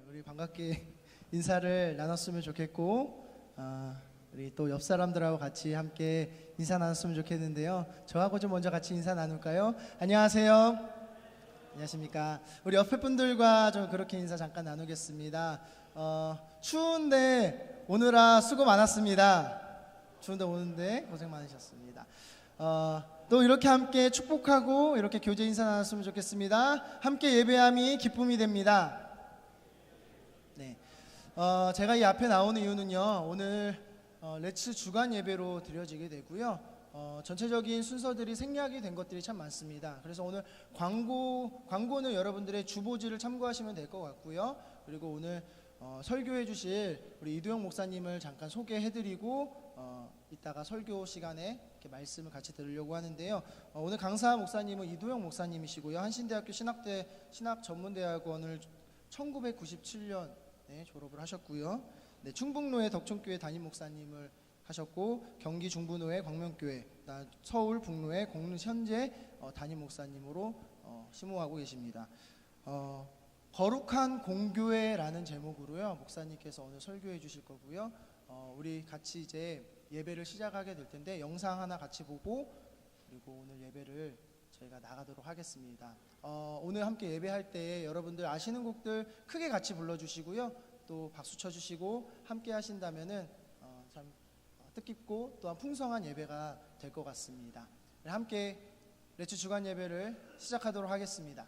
우리 반갑게 인사를 나눴으면 좋겠고 우리 또 옆 사람들하고 같이 함께 인사 나눴으면 좋겠는데요. 저하고 좀 먼저 같이 인사 나눌까요? 안녕하세요. 안녕하십니까. 우리 옆에 분들과 좀 그렇게 인사 잠깐 나누겠습니다. 추운데 오느라 수고 많았습니다. 추운데 오는데 고생 많으셨습니다. 또 이렇게 함께 축복하고 이렇게 교제 인사 나눴으면 좋겠습니다. 함께 예배함이 기쁨이 됩니다. 네, 제가 이 앞에 나오는 이유는요, 오늘 레츠 주간 예배로 드려지게 되고요. 전체적인 순서들이 생략이 된 것들이 참 많습니다. 그래서 오늘 광고는 여러분들의 주보지를 참고하시면 될 것 같고요. 그리고 오늘 설교해 주실 우리 이두영 목사님을 잠깐 소개해드리고 이따가 설교 시간에 이렇게 말씀을 같이 들으려고 하는데요. 오늘 강사 목사님은 이두영 목사님이시고요. 한신대학교 신학전문대학원을 1997년에 졸업을 하셨고요. 네, 충북로의 덕천교회 담임 목사님을 하셨고, 경기 중부노회 광명교회, 서울 북로의 공릉현재 담임 목사님으로 심호하고 계십니다. 거룩한 공교회라는 제목으로요, 목사님께서 오늘 설교해 주실 거고요. 우리 같이 이제 예배를 시작하게 될 텐데 영상 하나 같이 보고 그리고 오늘 예배를 저희가 나가도록 하겠습니다. 오늘 함께 예배할 때 여러분들 아시는 곡들 크게 같이 불러주시고요. 또 박수 쳐주시고 함께 하신다면은 참 뜻깊고 또한 풍성한 예배가 될 것 같습니다. 함께 레츠 주간 예배를 시작하도록 하겠습니다.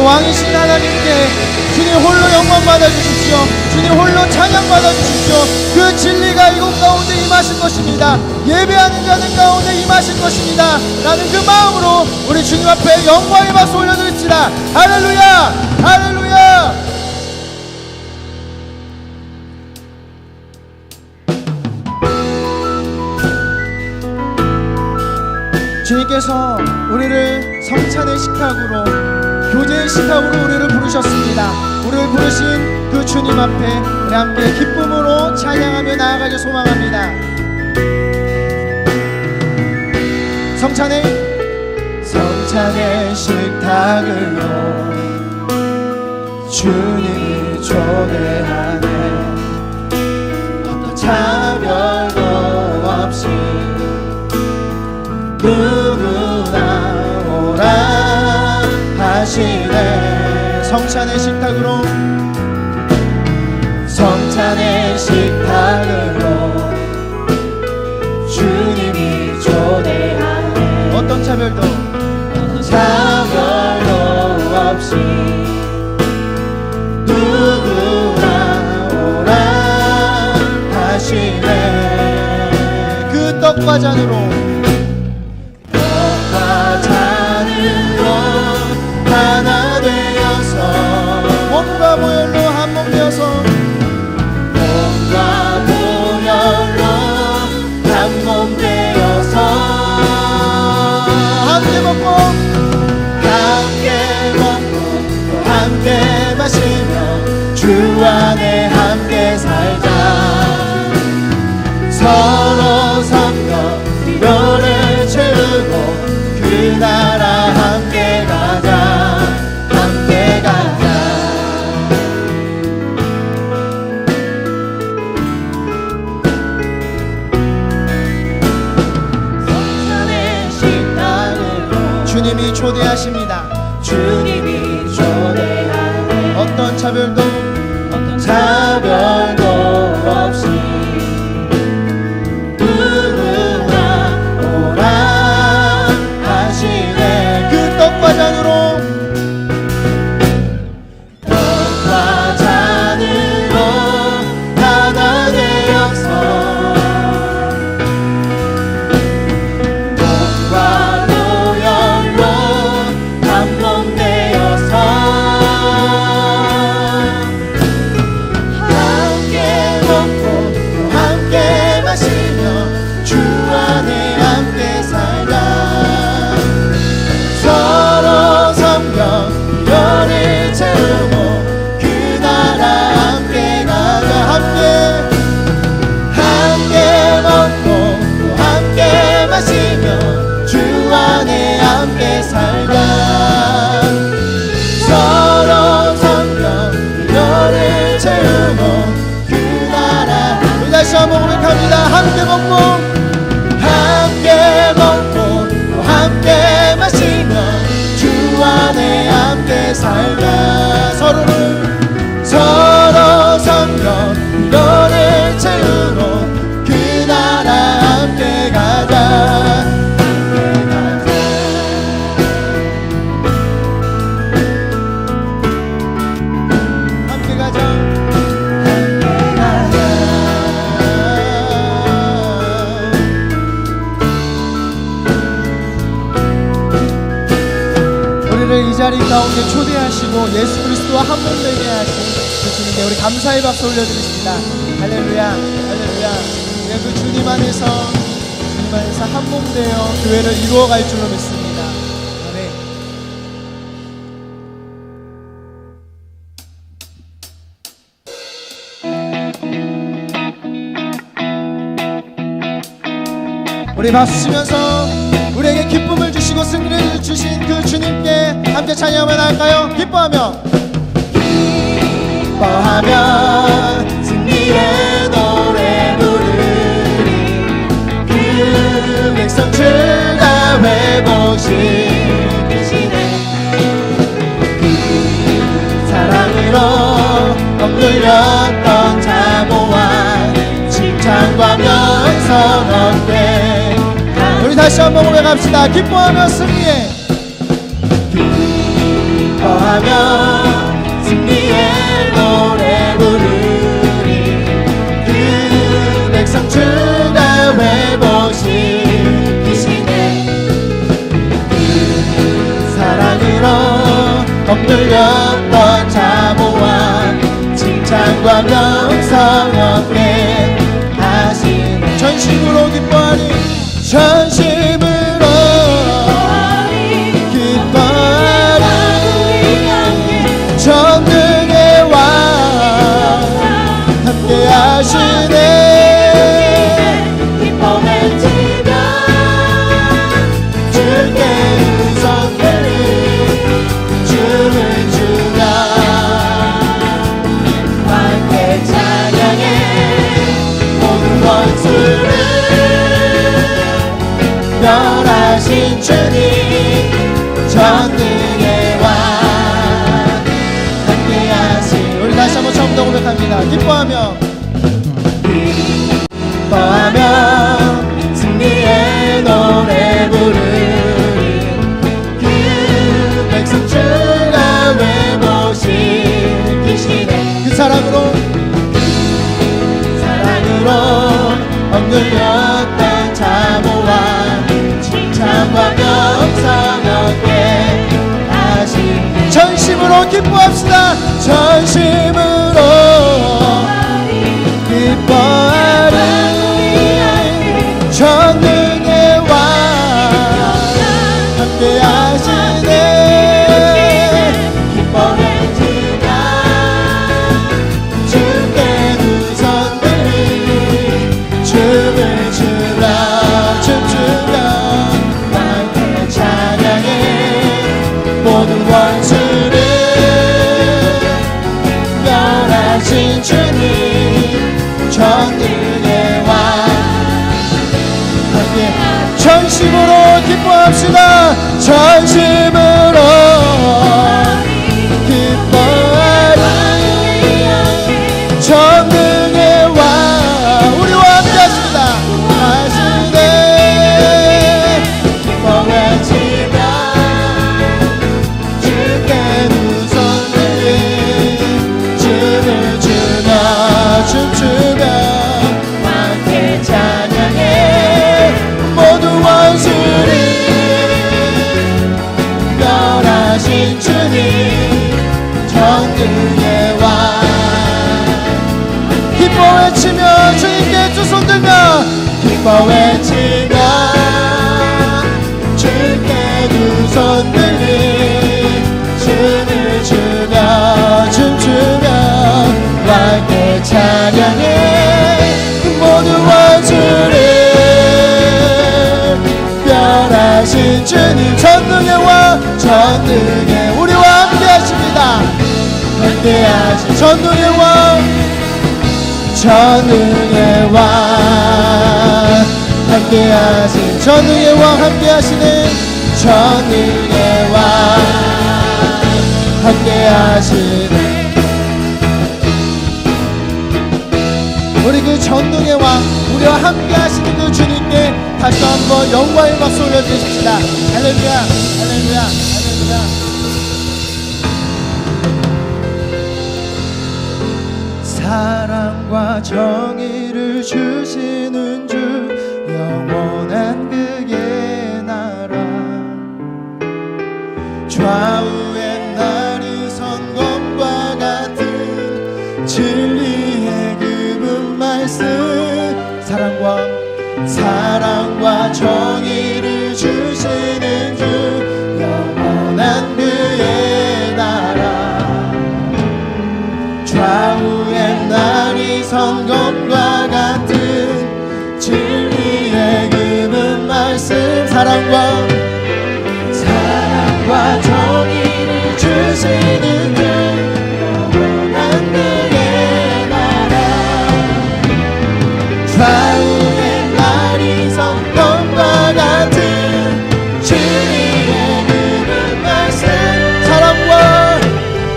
왕이신 하나님께 주님 홀로 영광 받아주십시오. 주님 홀로 찬양 받아주십시오. 그 진리가 이곳 가운데 임하실 것입니다. 예배하는 자들 가운데 임하실 것입니다. 라는 그 마음으로 우리 주님 앞에 영광의 박수 올려드립시다. 할렐루야, 할렐루야. 주님께서 우리를 성찬의 식탁으로, 교제의 식탁으로 우리를 부르셨습니다. 우리를 부르신 그 주님 앞에 우리 함께 기쁨으로 찬양하며 나아가길 소망합니다. 성찬의 식탁으로 주님이 초대하네. 어떤 차별도 없이 누구나 오라 하시네. 성찬의 식탁으로 주님이 초대하네. 어떤 차별도 없이 누구나 오라 하시네. 그 떡과 잔으로 하나 되어서 몸과 보혈로 한 몸 되어서 한 몸 되어서 함께 먹고 함께 마시며 주 안에 함께 살자. 서로 섬겨 필요를 채우고 그 나라 함께 가자, 함께 가자. 성찬의 식탁으로 주님이 초대하십니다. 주님이 초대하네. 어떤 차별도 없이 떡과 잔으로 하나 되어서 몸과 보혈로 한 몸 되어서 함께 먹고 또 함께 마시며 주 안에 함께 살자. 서로 섬겨 필요를 채우고 그 나라 함께 가자. 함께 먹고 또 함께 마시며 주 안에 함께 살자. 서로 섬겨 필요를 채우고 그 나라. 우리 다시 한번 고백합니다. 함께 먹고 또 함께 마시며 주 안에 함께 살자. 서로 섬겨 필요를 채우고 그 나라 함께 가자, 함께 가자. 우리를 이 자리 가운데 초대하시고 예수 그리스도와 한 몸 되게 하신 그 주님께 우리 감사의 박수 올려드리십니다. 할렐루야, 할렐루야. 우리가 그 주님 안에서 한 몸 되어 교회를 이루어갈 줄로 믿습니다. 아멘. 우리 박수 치면서 우리에게 기쁨을 주시고 승리를 주신 그 주님께 함께 찬양하며 나갈까요? 기뻐하며 승리의 노래 부르리. 그 백성 주가 회복시키시네. 그 사랑으로 억눌렸던 자모와 칭찬과 명성 얻게. 우리 다시 한번 고백합시다. 기뻐하며 승리해. 기뻐하며 기뻐하며 승리의 노래 부르리. 그 백성 주가 회복시키시네. 그 사랑으로 억눌렸던 자모와 칭찬과 명성 얻게 하시네. 전심으로 기뻐하리. 전심으로 기뻐하리. 전능의 왕 함께 하시네. 기뻐 외치며 주께 우선 들리 춤을 추며 함께 찬양해. 모든 원수를 멸하신 주님 전능의 왕 함께하시. 우리 다시 한번 처음부터 고백합니다. 기뻐하며 승리의 노래 부르리. 그 백성 주가 회복시키시네. 그 사랑으로 억눌렸던 자모와 칭찬과 명성 얻게 하시네. 전심으로 기뻐합시다. 전심으로 기뻐하리. 전능의 왕 함께 하시네. 기뻐 외치며 주께 두 손 들이 춤을 추며 춤추며 함께 찬양해. 모든 원수를 멸하신 주님 전능의 왕 함께 전심으로 기뻐합시다. 전심으로 기뻐하리. 전능의 왕 우리와 함께 하십니다. 하시네. 기뻐 외치며 주께 두 손 들이 춤을 추며 춤추며 함께 찬양해. 모든 원수를 멸하신 주님 전능의 왕. 기뻐 외치며 주님께 두 손 들며 기뻐 외치며 주께 두 손 들이 춤을 추며 춤추며 함께 찬양해. 모든 원수를 멸하신 주님 전능의 왕 전능의 우리와 함께 하십니다. 함께 하신 전능의 왕 전능의 왕 함께 하신 전능의 왕 함께 하시는 전능의 왕 함께 하시네. 우리 그 전능의 왕 우리와 함께 하시는 그 주님께 다시 한번 영광의 박수 올려드리십시다. 할렐루야 할렐루야 할렐루야. 사랑과 정의를 주시는 주 영원한 그의 나라. 좌우의 날이 성검과 같은 진리의 그분 말씀. 사랑과 정의를 주시는 주 영원한 그의 나라. 좌우의 날이 성검과 같은 진리의 그분 말씀. 사랑과 정의를 주시는 주 영원한 그의 나라. 좌우의 날이 성검과 같은 진리의 그분 말씀.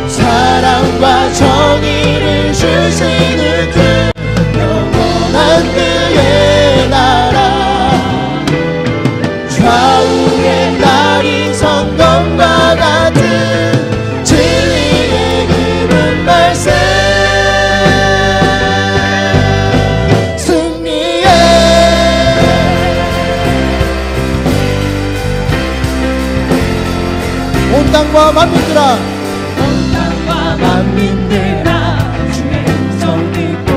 사랑과 정의를 주시는 주 영원한 그의 나라. 좌우 땅과 만민들아 온 땅과 만민들아 주의 음성 듣고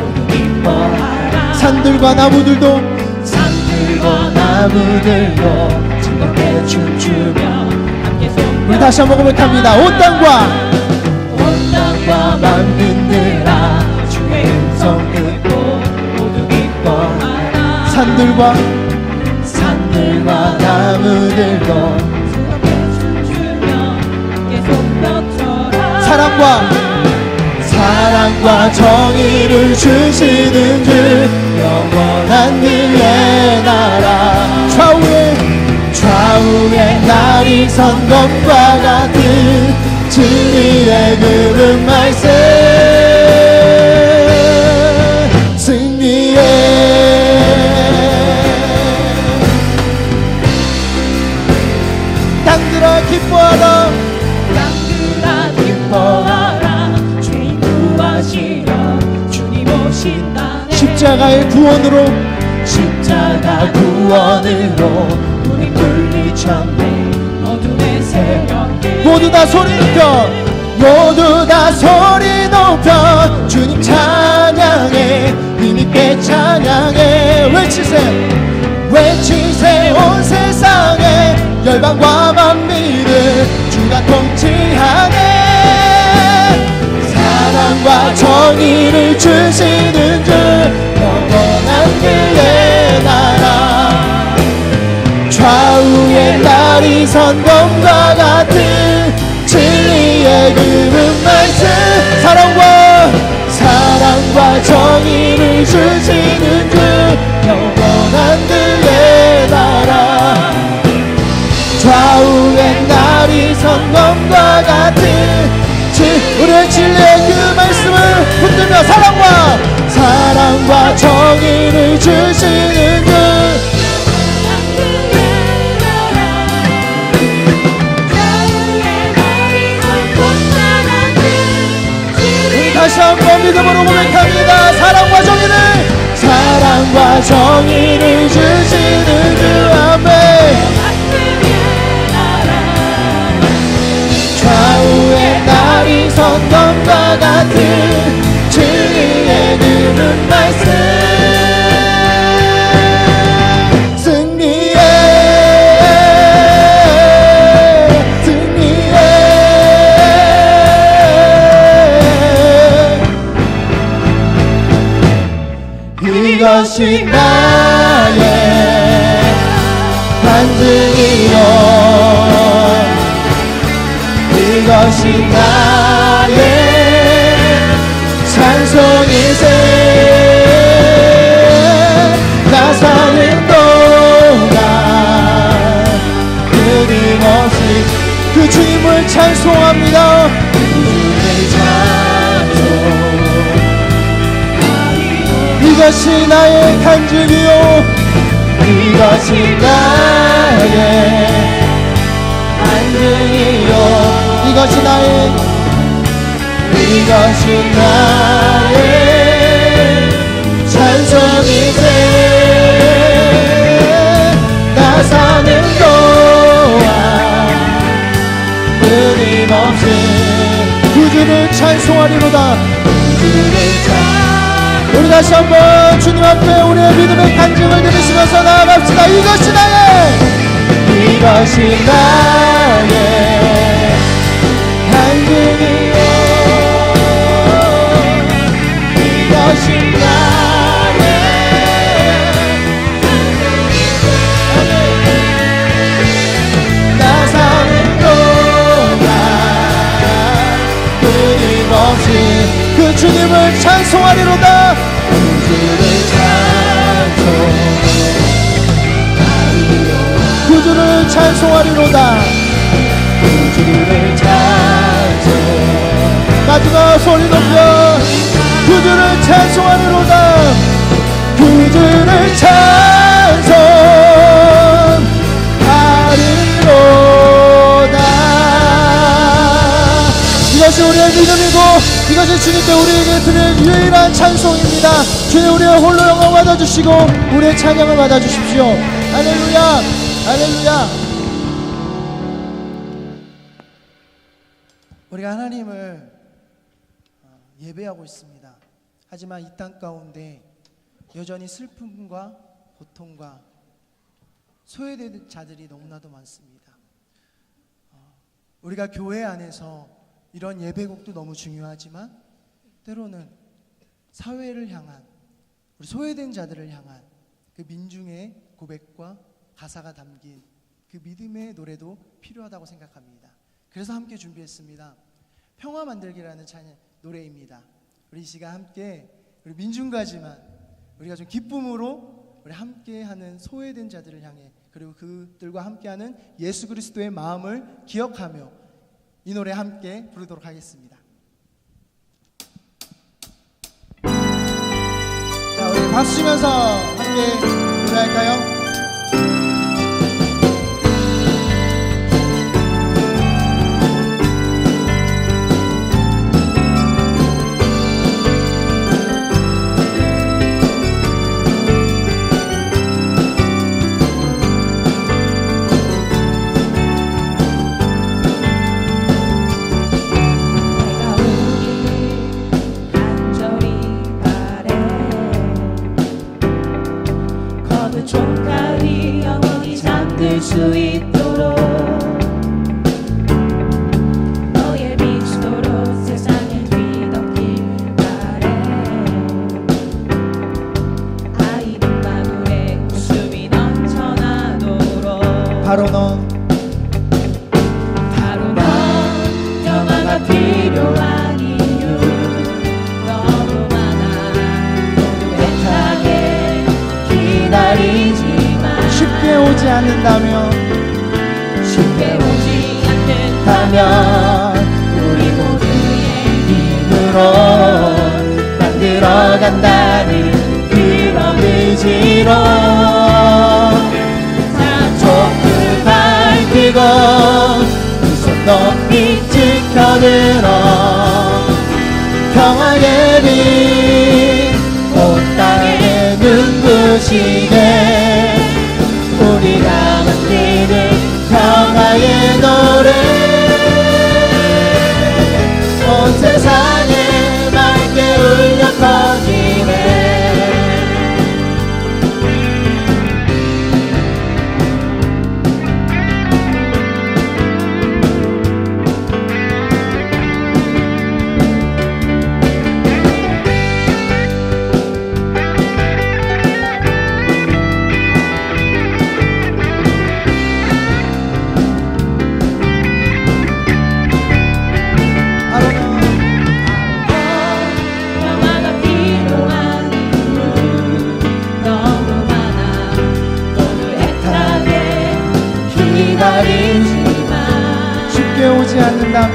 모두 기뻐하라. 산들과 나무들도 산들과 나무들도 즐겁게 춤추며 함께 손 우리 다시 한번 고백합니다. 온 땅과 만민들아 주의 음성 듣고 모두 기뻐하라. 산들과 나무들도 즐겁게 춤추며 함께 손뼉쳐라. 사랑과 정의를 주시는 주 영원한 그의 나라 좌우에 날이 선 것과 같은 진리의 그분 말씀 승리해 땅들아 기뻐하라 주님 구하시려 주님 오신다네. 십자가 구원으로 우리 물리쳤네. 어둠의 새벽에 모두 다 소리 높여 주님 찬양해 힘있게 찬양해 외치세 온 세상에 열방과 만민을 주가 통치하네. 사랑과 정의를 주시는 주 영원한 그의 나라 좌우에 날이 선 검과 같은 진리의 그분 말씀 사랑과 정의를 주시는 주 영원한 그의 나라 좌우에 날이 선 검과 같은 우리의 진리의 그 말씀을 붙들며 사랑과 정의를 주시는 주 우리 다시 한번 믿음으로 고백합니다. 사랑과 정의를 주시는 주 아멘. 좌우에 날이 선 검과 같은 진리의 그분 말씀 승리해 이것이 나의 간증이요 이것이 나의 찬송이세 나 사는 동안 끊임없이 그 주님을 찬송합니다. 이것이 나의 간증이요 이것이 나의 간증이요 이것이 나의 찬송이세 나 사는 동안 끊임없이 구주를 찬송하리로다 우리 다시 한번 주님 앞에 우리의 믿음의 간증을 들으시면서 나아갑시다. 이것이 나의 간증이요 이것이 나의 나 사는 동안 끊임없이 그 주님을 찬송하리로다 구주를 찬송하리로다 마지막 소리 높여 구주를 찬송하리로다 구주를 찬송하리로다 이것이 우리의 믿음이고 이것이 주님께 우리에게 드릴 유일한 찬송입니다. 주님 우리의 홀로 영광 받아주시고 우리의 찬양을 받아주십시오. 할렐루야 할렐루야. 우리가 하나님을 예배하고 있습니다. 하지만 이 땅 가운데 여전히 슬픔과 고통과 소외된 자들이 너무나도 많습니다. 우리가 교회 안에서 이런 예배곡도 너무 중요하지만 때로는 사회를 향한, 우리 소외된 자들을 향한 그 민중의 고백과 가사가 담긴 그 믿음의 노래도 필요하다고 생각합니다. 그래서 함께 준비했습니다. 평화 만들기라는 노래입니다. 우리 이 시간 함께 우리 민중가지만 우리가 좀 기쁨으로 우리 함께하는 소외된 자들을 향해, 그리고 그들과 함께하는 예수 그리스도의 마음을 기억하며 이 노래 함께 부르도록 하겠습니다. 자, 우리 박수 치면서 함께 노래할까요? 총칼이 영원히 잠들 수 있도록 너의 빛으로 세상을 뒤덮길 바래. 아이들 마음에 웃음이 넘쳐나도록 바로 넌 평화가 필요한 이유 너무 많아. 모두 애타게 기다리지만 쉽게 오지 않는다면 우리 모두의 힘으로 만들어간다는 그런 의지로 자, 촛불 밝히고 두 손 높이 지켜들어 평화의 빛 온 땅에 눈부시게 우리가 만드는 평화의 노래 온 세상에 맑게 울려 퍼지네. 쉽게 오지 않는다면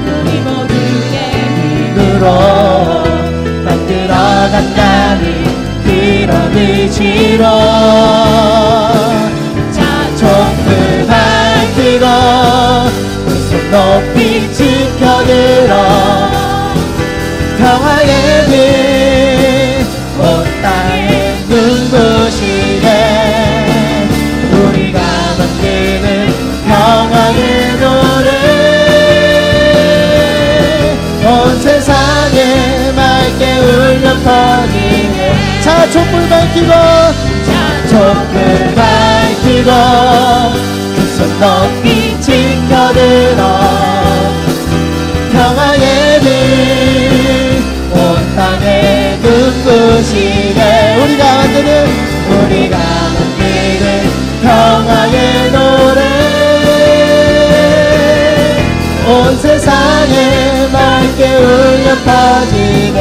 우리 모두의 힘으로 만들어간다는 그런 의지로 자, 촛불 밝히고 두 손 높이 지켜들어 평화의 빛 온 땅에 눈부시게 우리가 만드는 평화의 노래 온 세상에 맑게 울려 퍼지네. 자, 촛불 밝히고 촛불 밝히고 두 손 높이 지켜들어 평화의 빛 온 땅에 눈부시게 우리가 만드는 평화의 노래 온 세상에 맑게 울려 퍼지네.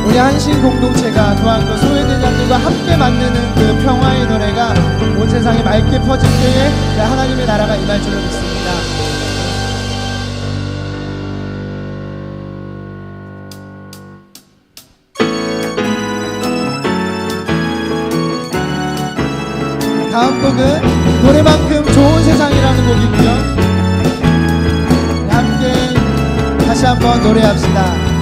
우리 한신 공동체가 또한 그 소외된 자들과 함께 만드는 그 평화의 노래가 온 세상에 맑게 퍼질 때에 하나님의 나라가 임할 줄로 믿습니다. 다음 곡은 노래만큼 좋은 세상이라는 곡이고요. 함께 다시 한번 노래합시다.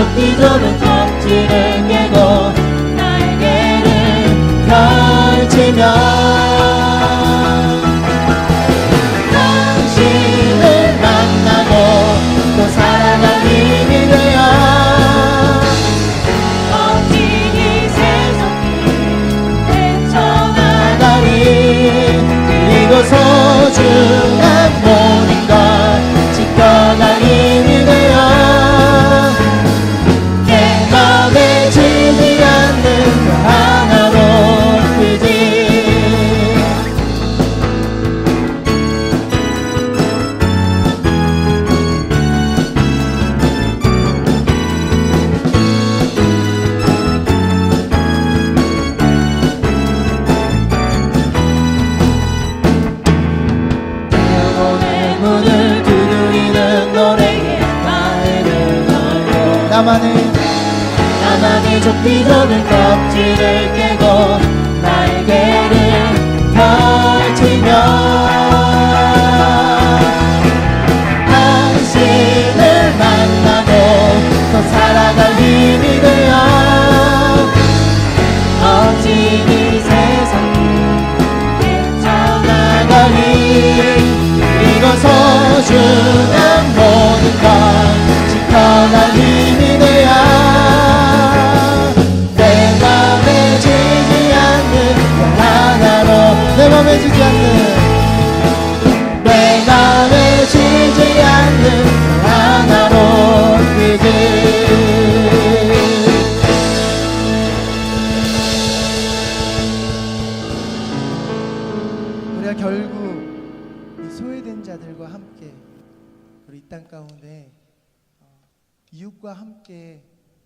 좁디 좁은 껍질을 깨고 날개를 펼치며 당신을 만나고 또 살아갈 힘이 되어 멋진 이 세상을 헤쳐나가리. 그리고 소중한 모든 걸 지켜갈 힘이 되어 내 맘에 지지 않는 그 하나로 크지. 영혼의 문을 두드리는 노래에 마음을 걸고 나만의 좁디 좁은 껍질을 깨고 날개를 펼치며 당신을 만나고 또 살아갈 힘이 되어 멋진 이 세상 헤쳐나가리. 그리고 소중한 모든 걸 지켜갈 힘이 되어 내 맘에 지지 않는 그 하나로 내 맘에 지지 않는 내 맘에 지지 않는 그 하나로 크지. 우리가 결국 이 소외된 자들과 함께 우리 이 땅 가운데 이웃과 함께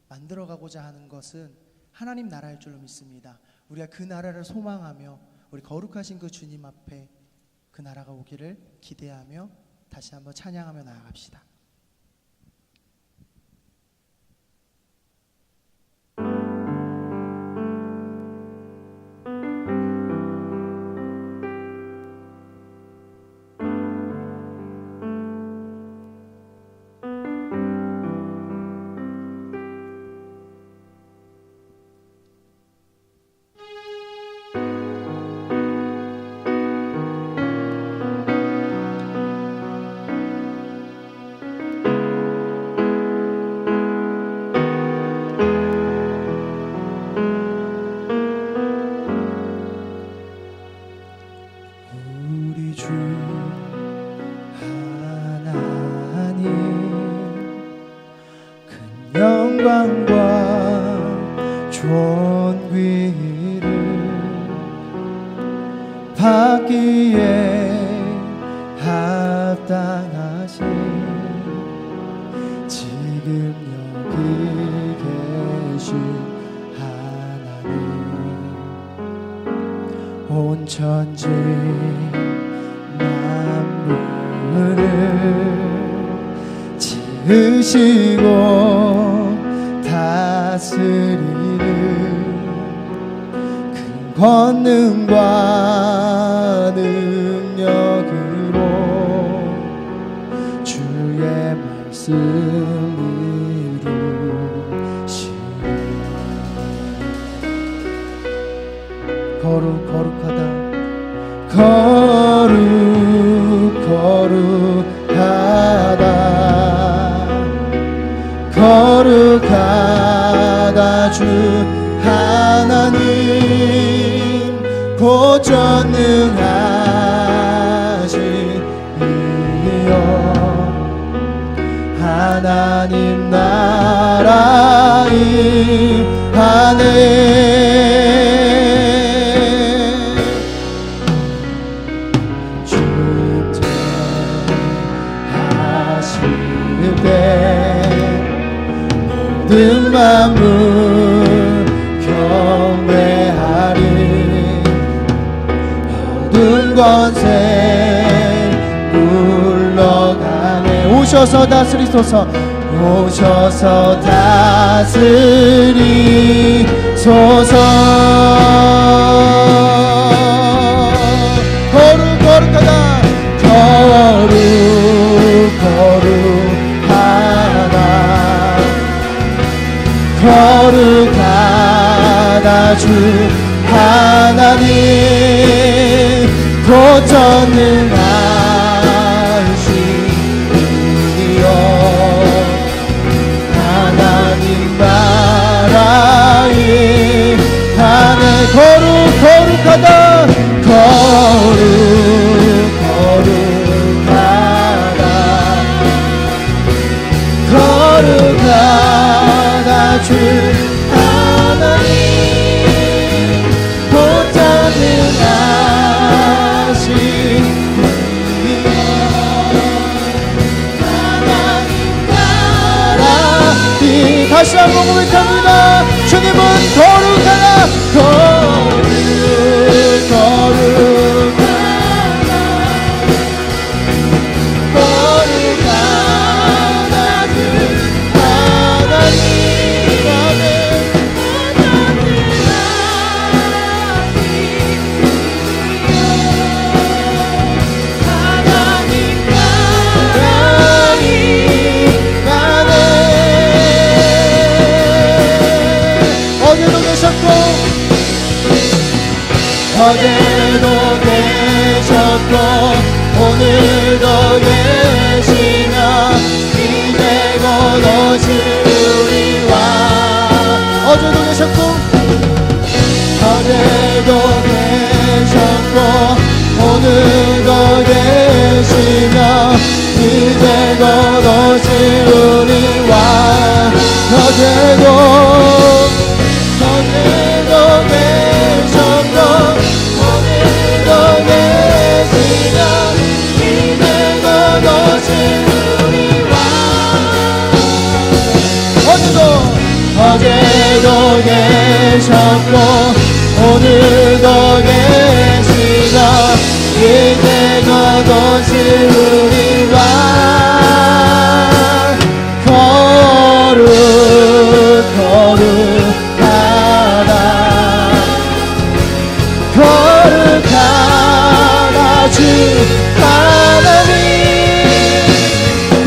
만들어가고자 하는 것은 하나님 나라일 줄로 믿습니다. 우리가 그 나라를 소망하며 우리 거룩하신 그 주님 앞에 그 나라가 오기를 기대하며 다시 한번 찬양하며 나아갑시다. 우리 주 하나님 큰 영광과 존귀를 받기에 합당하신 지금 여기 계신 하나님 온 천지 만물을 지으시고 다스리는 큰 권능과 능력으로 주의 말씀 이루시니 거룩하다 거룩하다 주 하나님 곧 전능하신 이여 하나님 나라 임하네 주임하실 때 모든 만물 경배하리 모든 권세 물러가네 오셔서 다스리소서 오셔서 다스리소서 거룩하다 거룩하다 주 하나님 곧 전능하신 분이여 하나님 나라의 안에 거룩하다 거룩하다 주 하나님 곧 전능하신 분이여 하나님 나라 다시 한번 고백합니다. 주님은 거룩하다 어제도 계셨고 오늘도 계시며 이제 곧 오실 우리와 어제도 계셨고 오늘도 계시며 이제 곧 오실 우리와 어제도 계셨고 오늘도 계시며 이제 곧 오실 우리와 어제도 계셨고 오늘도 계시며 이제 곧 오실 우리와 거룩하다 주 하나님 곧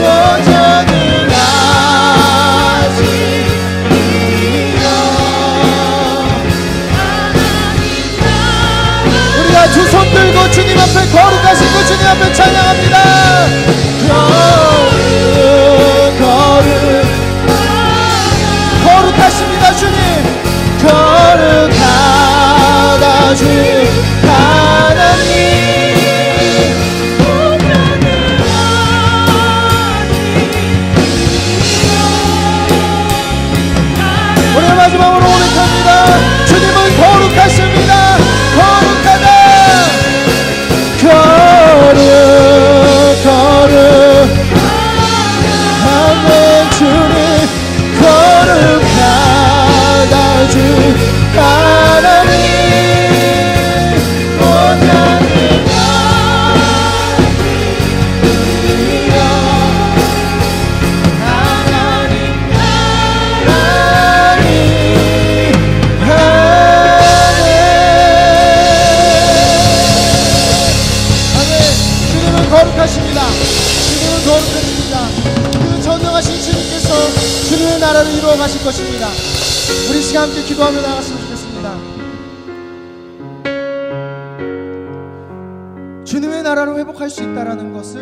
전능하신 분이여 우리가 두 손 들고 주님 앞에 거룩하신 그 주님 앞에 찬양합니다. 거룩하십니다 주님 거룩하다 주 하나님 우리 마지막으로 고백합니다. 주님은 거룩하십니다. 거룩하다 거룩하네 주님 거룩하다 주 하나님 거룩하십니다. 주님은 거룩하십니다. 그 전능하신 주님께서 주님의 나라를 이루어 가실 것입니다. 우리 시간 함께 기도하며 나갔으면 좋겠습니다. 주님의 나라를 회복할 수 있다는 것은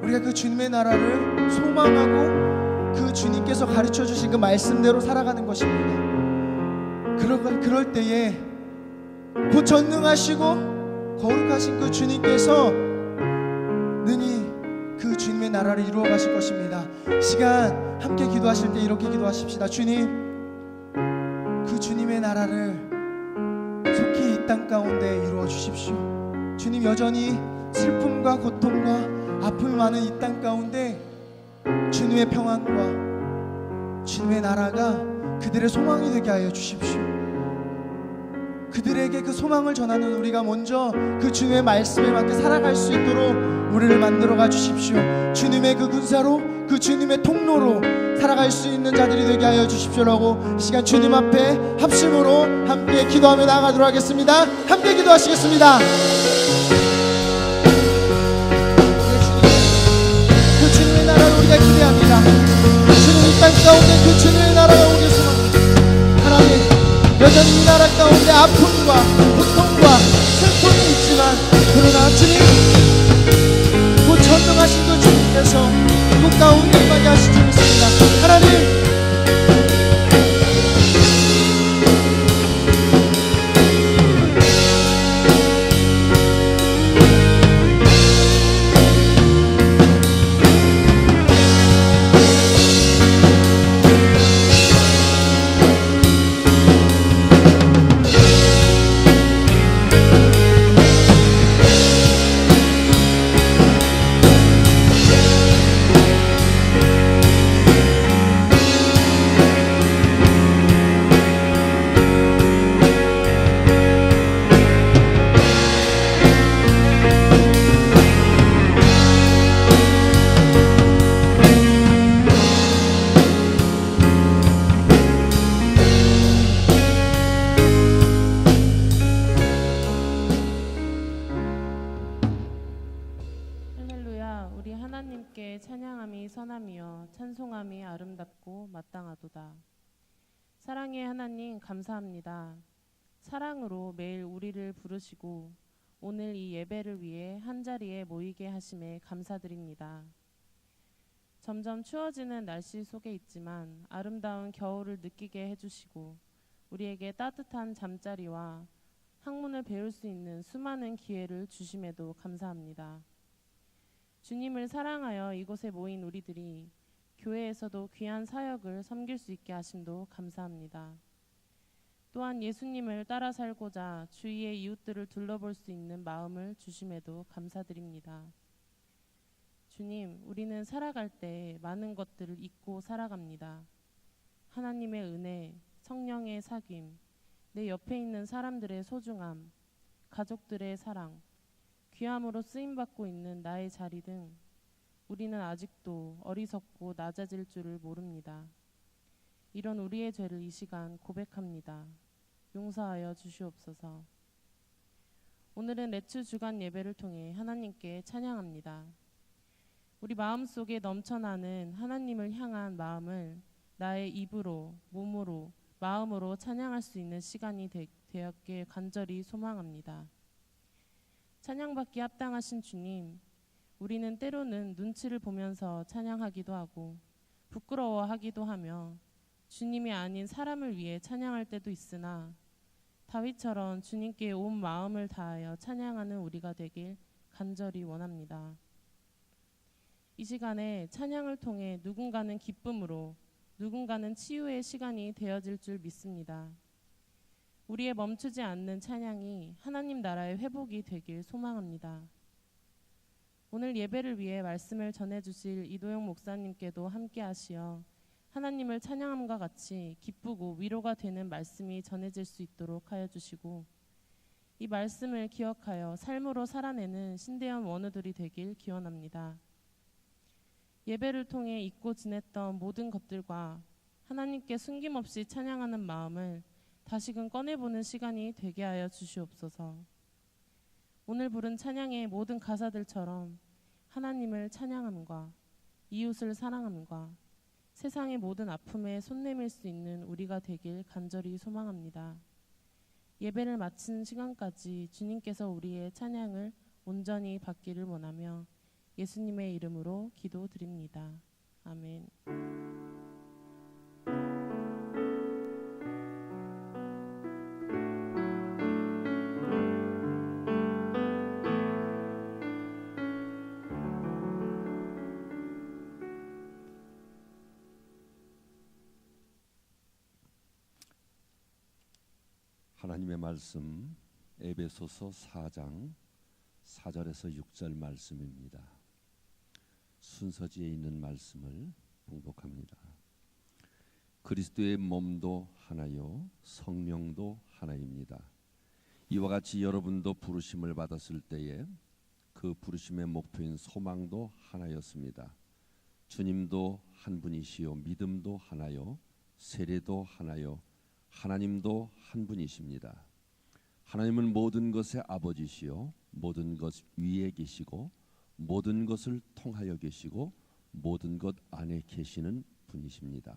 우리가 그 주님의 나라를 소망하고 그 주님께서 가르쳐 주신 그 말씀대로 살아가는 것입니다. 그럴 때에 곧 전능하시고 거룩하신 그 주님께서 능히 그 주님의 나라를 이루어 가실 것입니다. 시간 함께 기도하실 때 이렇게 기도하십시다. 주님, 그 주님의 나라를 속히 이 땅 가운데 이루어 주십시오. 주님, 여전히 슬픔과 고통과 아픔이 많은 이 땅 가운데 주님의 평안과 주님의 나라가 그들의 소망이 되게 하여 주십시오. 그들에게 그 소망을 전하는 우리가 먼저 그 주님의 말씀에 맞게 살아갈 수 있도록 우리를 만들어가 주십시오. 주님의 그 군사로, 그 주님의 통로로 살아갈 수 있는 자들이 되게 하여 주십시오라고 시간 주님 앞에 합심으로 함께 기도하며 나아가도록 하겠습니다. 함께 기도하시겠습니다. 그 주님의 나라를 우리가 기대합니다. 주님 이 땅 가운데 그 주님의 나라가 오길 소망합니다. 하나님, 여전히 이 나라 가운데 아픔과 고통과 슬픔이 있지만 그러나 주님 곧 전능하신 그 주님께서 이곳 가운데 임하게 하실 줄 믿습니다. 하나님 할렐루야. 우리 하나님께 찬양함이 선함이여 찬송함이 아름답고 마땅하도다. 사랑의 하나님 감사합니다. 사랑으로 매일 우리를 부르시고 오늘 이 예배를 위해 한자리에 모이게 하심에 감사드립니다. 점점 추워지는 날씨 속에 있지만 아름다운 겨울을 느끼게 해주시고 우리에게 따뜻한 잠자리와 학문을 배울 수 있는 수많은 기회를 주심에도 감사합니다. 주님을 사랑하여 이곳에 모인 우리들이 교회에서도 귀한 사역을 섬길 수 있게 하심도 감사합니다. 또한 예수님을 따라 살고자 주위의 이웃들을 둘러볼 수 있는 마음을 주심에도 감사드립니다. 주님, 우리는 살아갈 때 많은 것들을 잊고 살아갑니다. 하나님의 은혜, 성령의 사귐, 내 옆에 있는 사람들의 소중함, 가족들의 사랑, 귀함으로 쓰임받고 있는 나의 자리 등 우리는 아직도 어리석고 낮아질 줄을 모릅니다. 이런 우리의 죄를 이 시간 고백합니다. 용서하여 주시옵소서. 오늘은 레츠 주간 예배를 통해 하나님께 찬양합니다. 우리 마음속에 넘쳐나는 하나님을 향한 마음을 나의 입으로, 몸으로, 마음으로 찬양할 수 있는 시간이 되었길 간절히 소망합니다. 찬양받기 합당하신 주님, 우리는 때로는 눈치를 보면서 찬양하기도 하고 부끄러워하기도 하며 주님이 아닌 사람을 위해 찬양할 때도 있으나 다윗처럼 주님께 온 마음을 다하여 찬양하는 우리가 되길 간절히 원합니다. 이 시간에 찬양을 통해 누군가는 기쁨으로 누군가는 치유의 시간이 되어질 줄 믿습니다. 우리의 멈추지 않는 찬양이 하나님 나라의 회복이 되길 소망합니다. 오늘 예배를 위해 말씀을 전해주실 이도영 목사님께도 함께 하시어 하나님을 찬양함과 같이 기쁘고 위로가 되는 말씀이 전해질 수 있도록 하여 주시고 이 말씀을 기억하여 삶으로 살아내는 신대원 원우들이 되길 기원합니다. 예배를 통해 잊고 지냈던 모든 것들과 하나님께 숨김없이 찬양하는 마음을 다시금 꺼내보는 시간이 되게 하여 주시옵소서. 오늘 부른 찬양의 모든 가사들처럼 하나님을 찬양함과 이웃을 사랑함과 세상의 모든 아픔에 손 내밀 수 있는 우리가 되길 간절히 소망합니다. 예배를 마치는 시간까지 주님께서 우리의 찬양을 온전히 받기를 원하며 예수님의 이름으로 기도드립니다. 아멘. 하나님의 말씀 에베소서 4장 4절에서 6절 말씀입니다. 순서지에 있는 말씀을 봉독합니다. 그리스도의 몸도 하나요 성령도 하나입니다. 이와 같이 여러분도 부르심을 받았을 때에 그 부르심의 목표인 소망도 하나였습니다. 주님도 한 분이시요 믿음도 하나요 세례도 하나요 하나님도 한 분이십니다. 하나님은 모든 것의 아버지시요 모든 것 위에 계시고 모든 것을 통하여 계시고 모든 것 안에 계시는 분이십니다.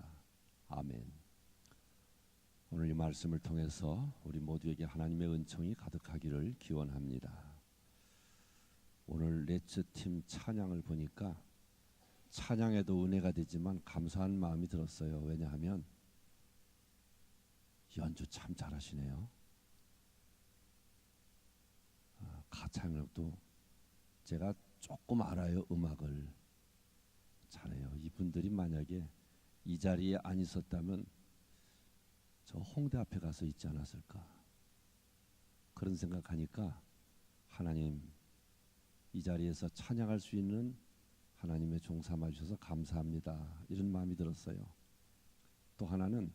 아멘. 오늘 이 말씀을 통해서 우리 모두에게 하나님의 은총이 가득하기를 기원합니다. 오늘 레츠팀 찬양을 보니까 찬양에도 은혜가 되지만 감사한 마음이 들었어요. 왜냐하면 연주 참 잘하시네요. 가창력도 제가 조금 알아요. 음악을 잘해요. 이분들이 만약에 이 자리에 안 있었다면 저 홍대 앞에 가서 있지 않았을까, 그런 생각하니까 하나님, 이 자리에서 찬양할 수 있는 하나님의 종 삼아 주셔서 감사합니다, 이런 마음이 들었어요. 또 하나는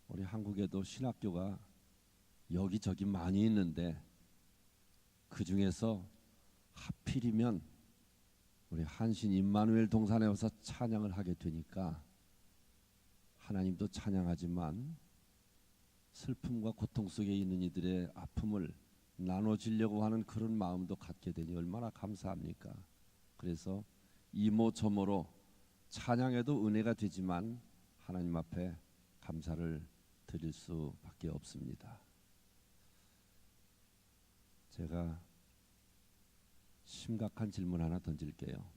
우리 한국에도 신학교가 여기저기 많이 있는데 그 중에서 하필이면 우리 한신 임마누엘 동산에 와서 찬양을 하게 되니까 하나님도 찬양하지만 슬픔과 고통 속에 있는 이들의 아픔을 나눠주려고 하는 그런 마음도 갖게 되니 얼마나 감사합니까? 그래서 이모저모로 찬양에도 은혜가 되지만 하나님 앞에 감사를 드릴 수밖에 없습니다. 제가 심각한 질문 하나 던질게요.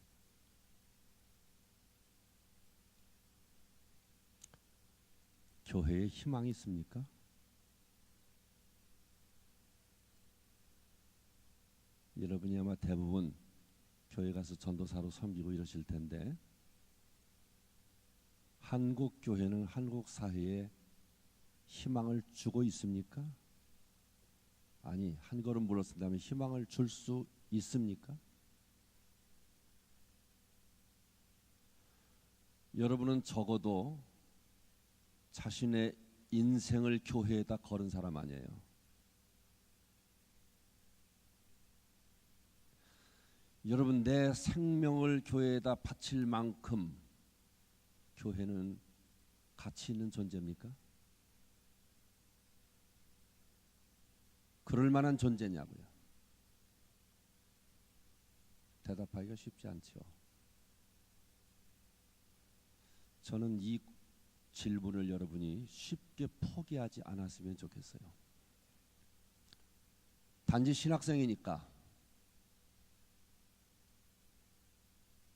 교회에 희망이 있습니까? 여러분이 아마 대부분 교회 가서 전도사로 섬기고 이러실 텐데, 한국 교회는 한국 사회에 희망을 주고 있습니까? 아니, 한 걸음 물러선다면 희망을 줄 수 있습니까? 여러분은 적어도 자신의 인생을 교회에다 걸은 사람 아니에요. 여러분, 내 생명을 교회에다 바칠 만큼 교회는 가치 있는 존재입니까? 그럴 만한 존재냐고요? 대답하기가 쉽지 않죠. 저는 이 질문을 여러분이 쉽게 포기하지 않았으면 좋겠어요. 단지 신학생이니까,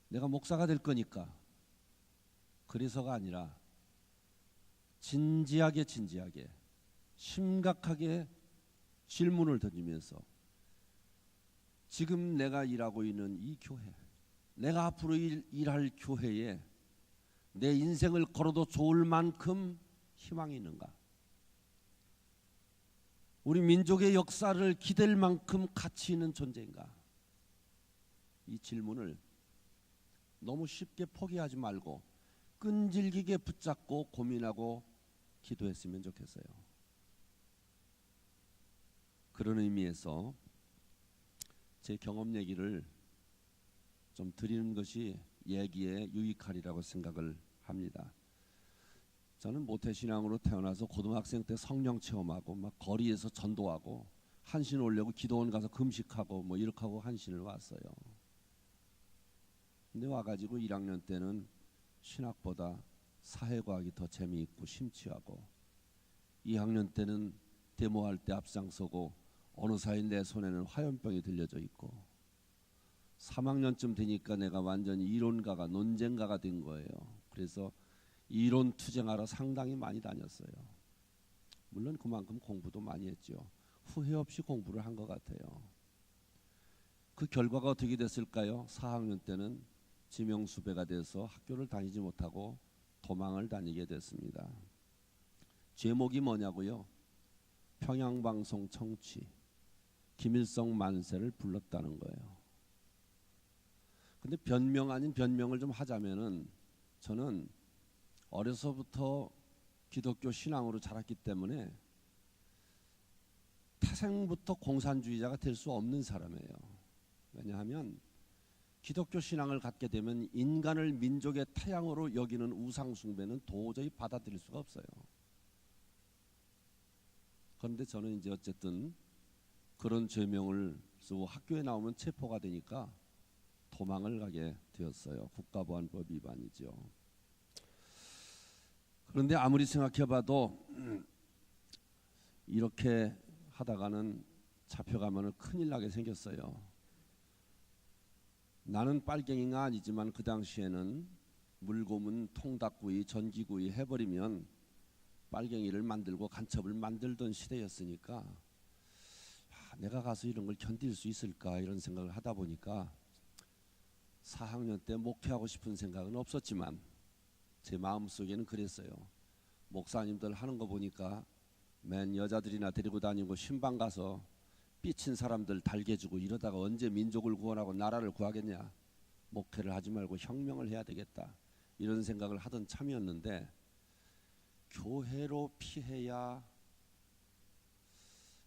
내가 목사가 될 거니까, 그래서가 아니라 진지하게 심각하게 질문을 던지면서 지금 내가 일하고 있는 이 교회, 내가 앞으로 일할 교회에 내 인생을 걸어도 좋을 만큼 희망이 있는가? 우리 민족의 역사를 기댈 만큼 가치 있는 존재인가? 이 질문을 너무 쉽게 포기하지 말고 끈질기게 붙잡고 고민하고 기도했으면 좋겠어요. 그런 의미에서 제 경험 얘기를 좀 드리는 것이 얘기에 유익하리라고 생각을 합니다. 저는 모태신앙으로 태어나서 고등학생 때 성령 체험하고 막 거리에서 전도하고 한신 오려고 기도원 가서 금식하고 뭐 이렇게 하고 한신을 왔어요. 근데 와가지고 1학년 때는 신학보다 사회과학이 더 재미있고 심취하고, 2학년 때는 데모할 때 앞장서고 어느 사이 내 손에는 화염병이 들려져 있고, 3학년쯤 되니까 내가 완전히 이론가가, 논쟁가가 된 거예요. 그래서 이론 투쟁하러 상당히 많이 다녔어요. 물론 그만큼 공부도 많이 했죠. 후회 없이 공부를 한 것 같아요. 그 결과가 어떻게 됐을까요? 4학년 때는 지명수배가 돼서 학교를 다니지 못하고 도망을 다니게 됐습니다. 제목이 뭐냐고요? 평양방송 청취, 김일성 만세를 불렀다는 거예요. 근데 변명 아닌 변명을 좀 하자면은, 저는 어려서부터 기독교 신앙으로 자랐기 때문에 태생부터 공산주의자가 될 수 없는 사람이에요. 왜냐하면 기독교 신앙을 갖게 되면 인간을 민족의 태양으로 여기는 우상 숭배는 도저히 받아들일 수가 없어요. 그런데 저는 이제 어쨌든 그런 죄명을 쓰고 학교에 나오면 체포가 되니까 도망을 가게 되었어요. 국가보안법 위반이죠. 그런데 아무리 생각해봐도 이렇게 하다가는 잡혀가면 큰일 나게 생겼어요. 나는 빨갱이가 아니지만 그 당시에는 물고문, 통닭구이, 전기구이 해버리면 빨갱이를 만들고 간첩을 만들던 시대였으니까 내가 가서 이런 걸 견딜 수 있을까 이런 생각을 하다 보니까 4학년 때 목회하고 싶은 생각은 없었지만 제 마음속에는 그랬어요. 목사님들 하는 거 보니까 맨 여자들이나 데리고 다니고 신방 가서 삐친 사람들 달개주고 이러다가 언제 민족을 구원하고 나라를 구하겠냐. 목회를 하지 말고 혁명을 해야 되겠다. 이런 생각을 하던 참이었는데 교회로 피해야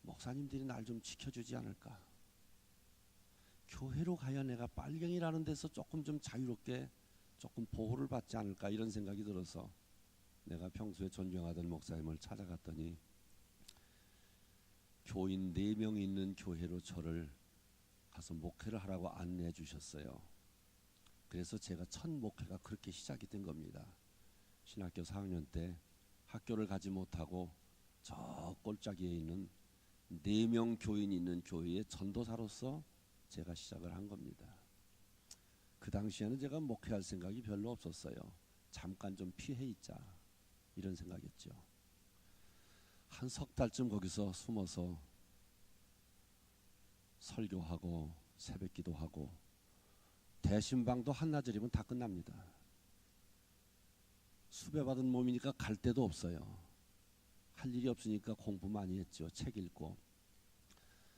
목사님들이 날 좀 지켜주지 않을까. 교회로 가야 내가 빨갱이라는 데서 조금 좀 자유롭게 조금 보호를 받지 않을까 이런 생각이 들어서 내가 평소에 존경하던 목사님을 찾아갔더니 교인 4명이 있는 교회로 저를 가서 목회를 하라고 안내해 주셨어요. 그래서 제가 첫 목회가 그렇게 시작이 된 겁니다. 신학교 4학년 때 학교를 가지 못하고 저 꼴짜기에 있는 4명 교인이 있는 교회의 전도사로서 제가 시작을 한 겁니다. 그 당시에는 제가 목회할 생각이 별로 없었어요. 잠깐 좀 피해 있자 이런 생각이었죠. 한 석 달쯤 거기서 숨어서 설교하고 새벽 기도하고 대신방도 한나절이면 다 끝납니다. 수배받은 몸이니까 갈 데도 없어요. 할 일이 없으니까 공부 많이 했죠. 책 읽고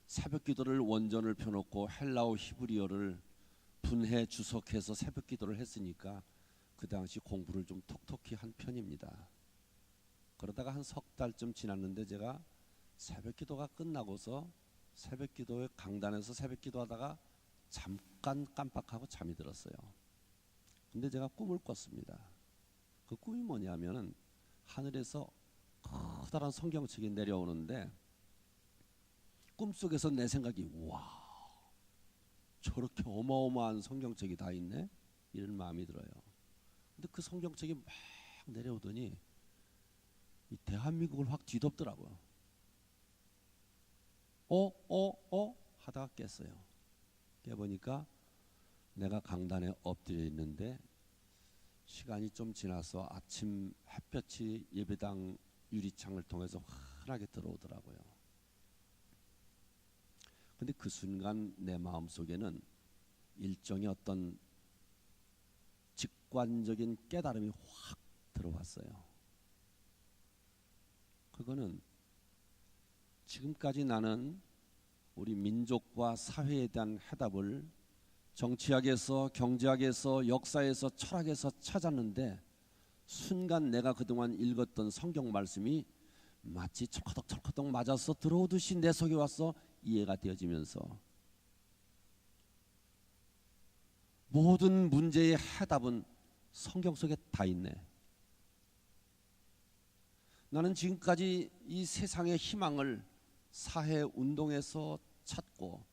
새벽 기도를 원전을 펴놓고 헬라어 히브리어를 분해 주석해서 새벽 기도를 했으니까 그 당시 공부를 좀 톡톡히 한 편입니다. 그러다가 한 석 달쯤 지났는데 제가 새벽 기도가 끝나고서 새벽 기도에 강단에서 새벽 기도하다가 잠깐 깜빡하고 잠이 들었어요. 근데 제가 꿈을 꿨습니다. 그 꿈이 뭐냐면은 하늘에서 커다란 성경책이 내려오는데 꿈속에서 내 생각이 와 저렇게 어마어마한 성경책이 다 있네 이런 마음이 들어요. 근데 그 성경책이 막 내려오더니 이 대한민국을 확 뒤덮더라고요. 하다가 깼어요. 깨보니까 내가 강단에 엎드려 있는데 시간이 좀 지나서 아침 햇볕이 예배당 유리창을 통해서 환하게 들어오더라고요. 근데 그 순간 내 마음속에는 일종의 어떤 직관적인 깨달음이 확 들어왔어요. 그거는 지금까지 나는 우리 민족과 사회에 대한 해답을 정치학에서 경제학에서 역사에서 철학에서 찾았는데 순간 내가 그동안 읽었던 성경 말씀이 마치 철커덕철커덕 맞아서 들어오듯이 내 속에 와서 이해가 되어지면서 모든 문제의 해답은 성경 속에 다 있네. 나는 지금까지 이 세상의 희망을 사회운동에서 찾고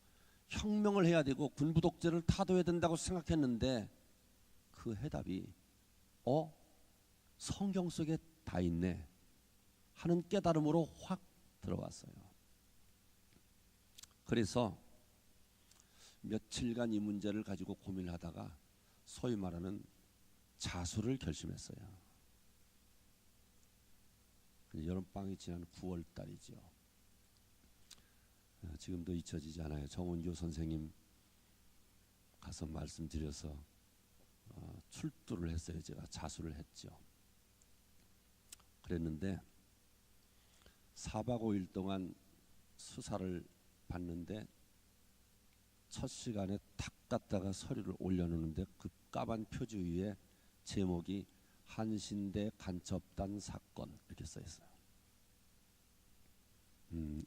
혁명을 해야 되고 군부독재를 타도해야 된다고 생각했는데 그 해답이 성경 속에 다 있네 하는 깨달음으로 확 들어왔어요. 그래서 며칠간 이 문제를 가지고 고민을 하다가 소위 말하는 자수를 결심했어요. 여름방학이 지난 9월 달이죠. 지금도 잊혀지지 않아요. 정은교 선생님 가서 말씀드려서 출두를 했어요. 제가 자수를 했죠. 그랬는데 4박 5일 동안 수사를 받는데 첫 시간에 탁 갔다가 서류를 올려놓는데 그 까만 표지 위에 제목이 한신대 간첩단 사건 이렇게 써 있어요.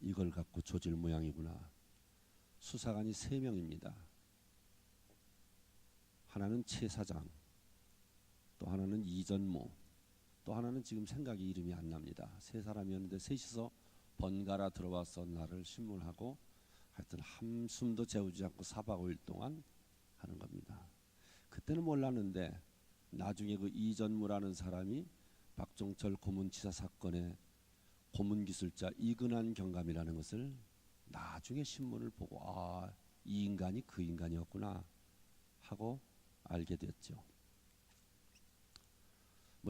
이걸 갖고 조질 모양이구나. 수사관이 3명입니다. 하나는 최 사장, 또 하나는 이전모, 또 하나는 지금 생각이 이름이 안 납니다. 3사람이었는데 셋이서 번갈아 들어와서 나를 신문하고 하여튼 한숨도 재우지 않고 4박 5일 동안 하는 겁니다. 그때는 몰랐는데 나중에 그 이전무라는 사람이 박종철 고문치사 사건의 고문기술자 이근한 경감이라는 것을 나중에 신문을 보고 이 인간이 그 인간이었구나 하고 알게 됐죠.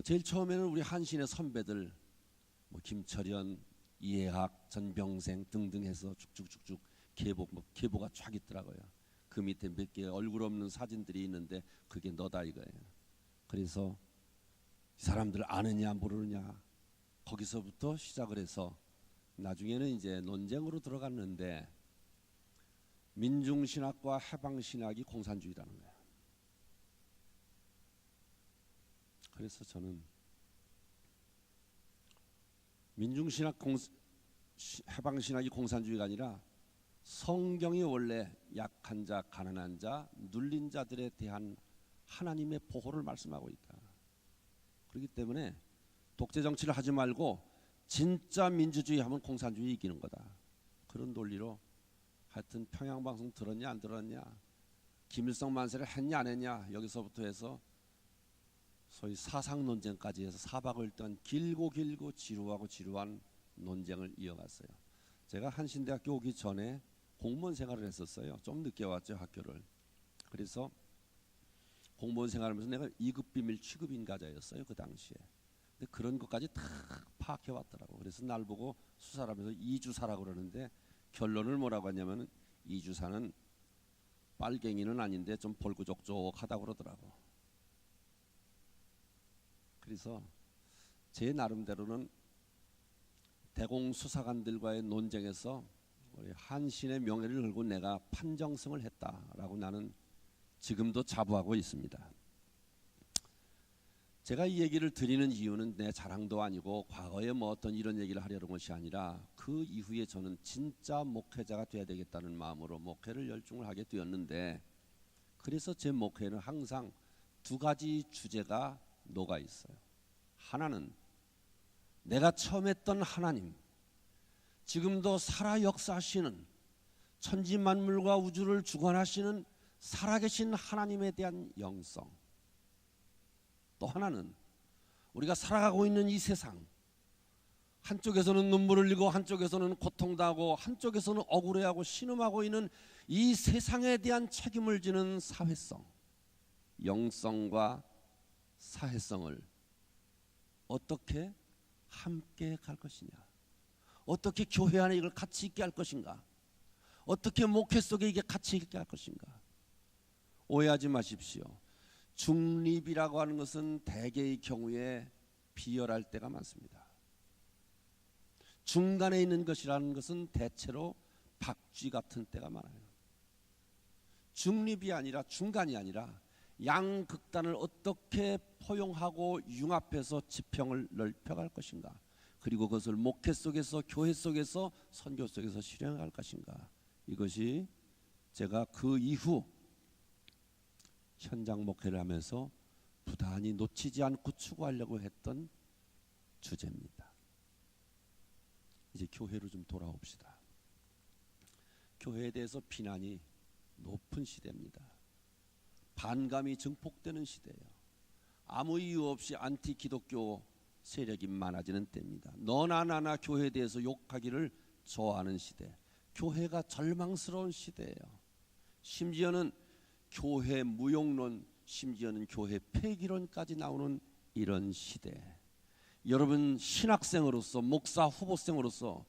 제일 처음에는 우리 한신의 선배들 김철현, 이해학, 전병생 등등 해서 쭉쭉쭉쭉 계보가 쫙 있더라고요. 그 밑에 몇 개 얼굴 없는 사진들이 있는데 그게 너다 이거예요. 그래서 이 사람들 아느냐 모르느냐 거기서부터 시작을 해서 나중에는 이제 논쟁으로 들어갔는데 민중신학과 해방신학이 공산주의라는 거예요. 그래서 저는 민중신학 해방신학이 공산주의가 아니라 성경이 원래 약한 자, 가난한 자, 눌린 자들에 대한 하나님의 보호를 말씀하고 있다. 그렇기 때문에 독재 정치를 하지 말고 진짜 민주주의 하면 공산주의 이기는 거다. 그런 논리로 하여튼 평양방송 들었냐 안 들었냐, 김일성 만세를 했냐 안 했냐, 여기서부터 해서 소위 사상 논쟁까지 해서 사박을 떤 길고 지루하고 지루한 논쟁을 이어갔어요. 제가 한신대학교 오기 전에 공무원 생활을 했었어요. 좀 늦게 왔죠, 학교를. 그래서 공무원 생활하면서 내가 2급 비밀 취급 인가자였어요, 그 당시에. 근데 그런 것까지 다 파악해 왔더라고. 그래서 날 보고 수사를 하면서 이주사라고 그러는데 결론을 뭐라고 하냐면 이주사는 빨갱이는 아닌데 좀 벌구족족하다고 그러더라고. 그래서 제 나름대로는 대공수사관들과의 논쟁에서 우리 한신의 명예를 걸고 내가 판정승을 했다라고 나는 지금도 자부하고 있습니다. 제가 이 얘기를 드리는 이유는 내 자랑도 아니고 과거에 어떤 이런 얘기를 하려는 것이 아니라 그 이후에 저는 진짜 목회자가 돼야 되겠다는 마음으로 목회를 열중을 하게 되었는데, 그래서 제 목회는 항상 두 가지 주제가 녹아 있어요. 하나는 내가 처음 했던 하나님, 지금도 살아 역사하시는 천지만물과 우주를 주관하시는 살아계신 하나님에 대한 영성. 또 하나는 우리가 살아가고 있는 이 세상, 한쪽에서는 눈물을 흘리고 한쪽에서는 고통당하고 한쪽에서는 억울해하고 신음하고 있는 이 세상에 대한 책임을 지는 사회성, 영성과 사회성을 어떻게 함께 갈 것이냐, 어떻게 교회 안에 이걸 같이 있게 할 것인가, 어떻게 목회 속에 이게 같이 있게 할 것인가. 오해하지 마십시오. 중립이라고 하는 것은 대개의 경우에 비열할 때가 많습니다. 중간에 있는 것이라는 것은 대체로 박쥐 같은 때가 많아요. 중립이 아니라, 중간이 아니라 양극단을 어떻게 포용하고 융합해서 지평을 넓혀갈 것인가, 그리고 그것을 목회 속에서, 교회 속에서, 선교 속에서 실행할 것인가. 이것이 제가 그 이후 현장 목회를 하면서 부단히 놓치지 않고 추구하려고 했던 주제입니다. 이제 교회로 좀 돌아옵시다. 교회에 대해서 비난이 높은 시대입니다. 반감이 증폭되는 시대예요. 아무 이유 없이 안티 기독교 세력이 많아지는 때입니다. 너나 나나 교회에 대해서 욕하기를 좋아하는 시대, 교회가 절망스러운 시대예요. 심지어는 교회 무용론, 심지어는 교회 폐기론까지 나오는 이런 시대. 여러분 신학생으로서, 목사 후보생으로서